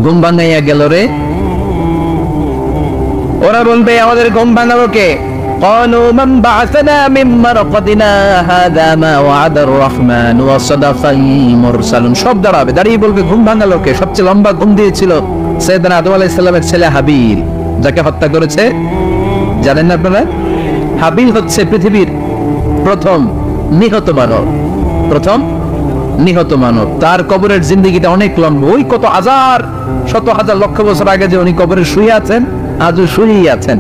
ঘুম ভাঙাইয়া গেল রে। ওরা বলবে, আমাদের ঘুম ভাঙালো কে? قالوا من بعثنا من مرقدنا هذا ما وعد الرحمن وصدق المرسلون। সব দাঁড়াবে, দাঁড়িয়ে বলবে, ঘুম ভাঙালো কে? সবচেয়ে লম্বা ঘুম দিয়েছিল সাইয়েদনা আদম আলাইহিস সালামের ছেলে হাবিল, যাকে হত্যা করেছে। জানেন না আপনারা? হাবিল হচ্ছে পৃথিবীর প্রথম নিহত মানব। প্রথম নিহত মানব। তার কবরের জিন্দেগিটা অনেক লম্বা। ওই কত হাজার শত হাজার লক্ষ বছর আগে যে উনি কবরে শুয়ে আছেন, আজও শুয়েই আছেন।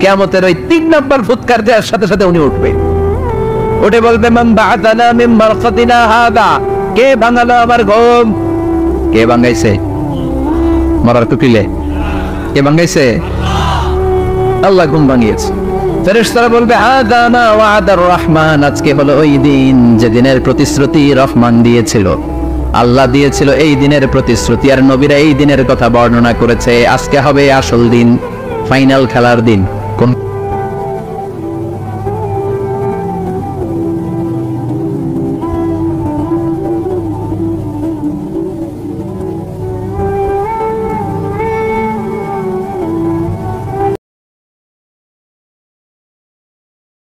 কিয়ামতের ওই 3 নাম্বার ফুৎকার দেওয়ার সাথে সাথে উনি উঠবে। উঠে বলবে, মান বা'আতানা মিন মারকাদিনা হাদা। কে ভাঙালো আমার ঘুম? কে ভাঙাইছে? মরার কুকিলে কে ভাঙাইছে? আল্লাহ ঘুম ভাঙিয়েছে। ফেরেশতারা বলবে, হাদা মা ওয়াদার রহমান। আজকে হলো ওই দিন যে দিনের প্রতিশ্রুতি রহমান দিয়েছিল, আল্লাহ দিয়েছিল এই দিনের প্রতিশ্রুতি। আর নবীরা এই দিনের কথা বর্ণনা করেছে। আজকে হবে আসল দিন, ফাইনাল খেলার দিন।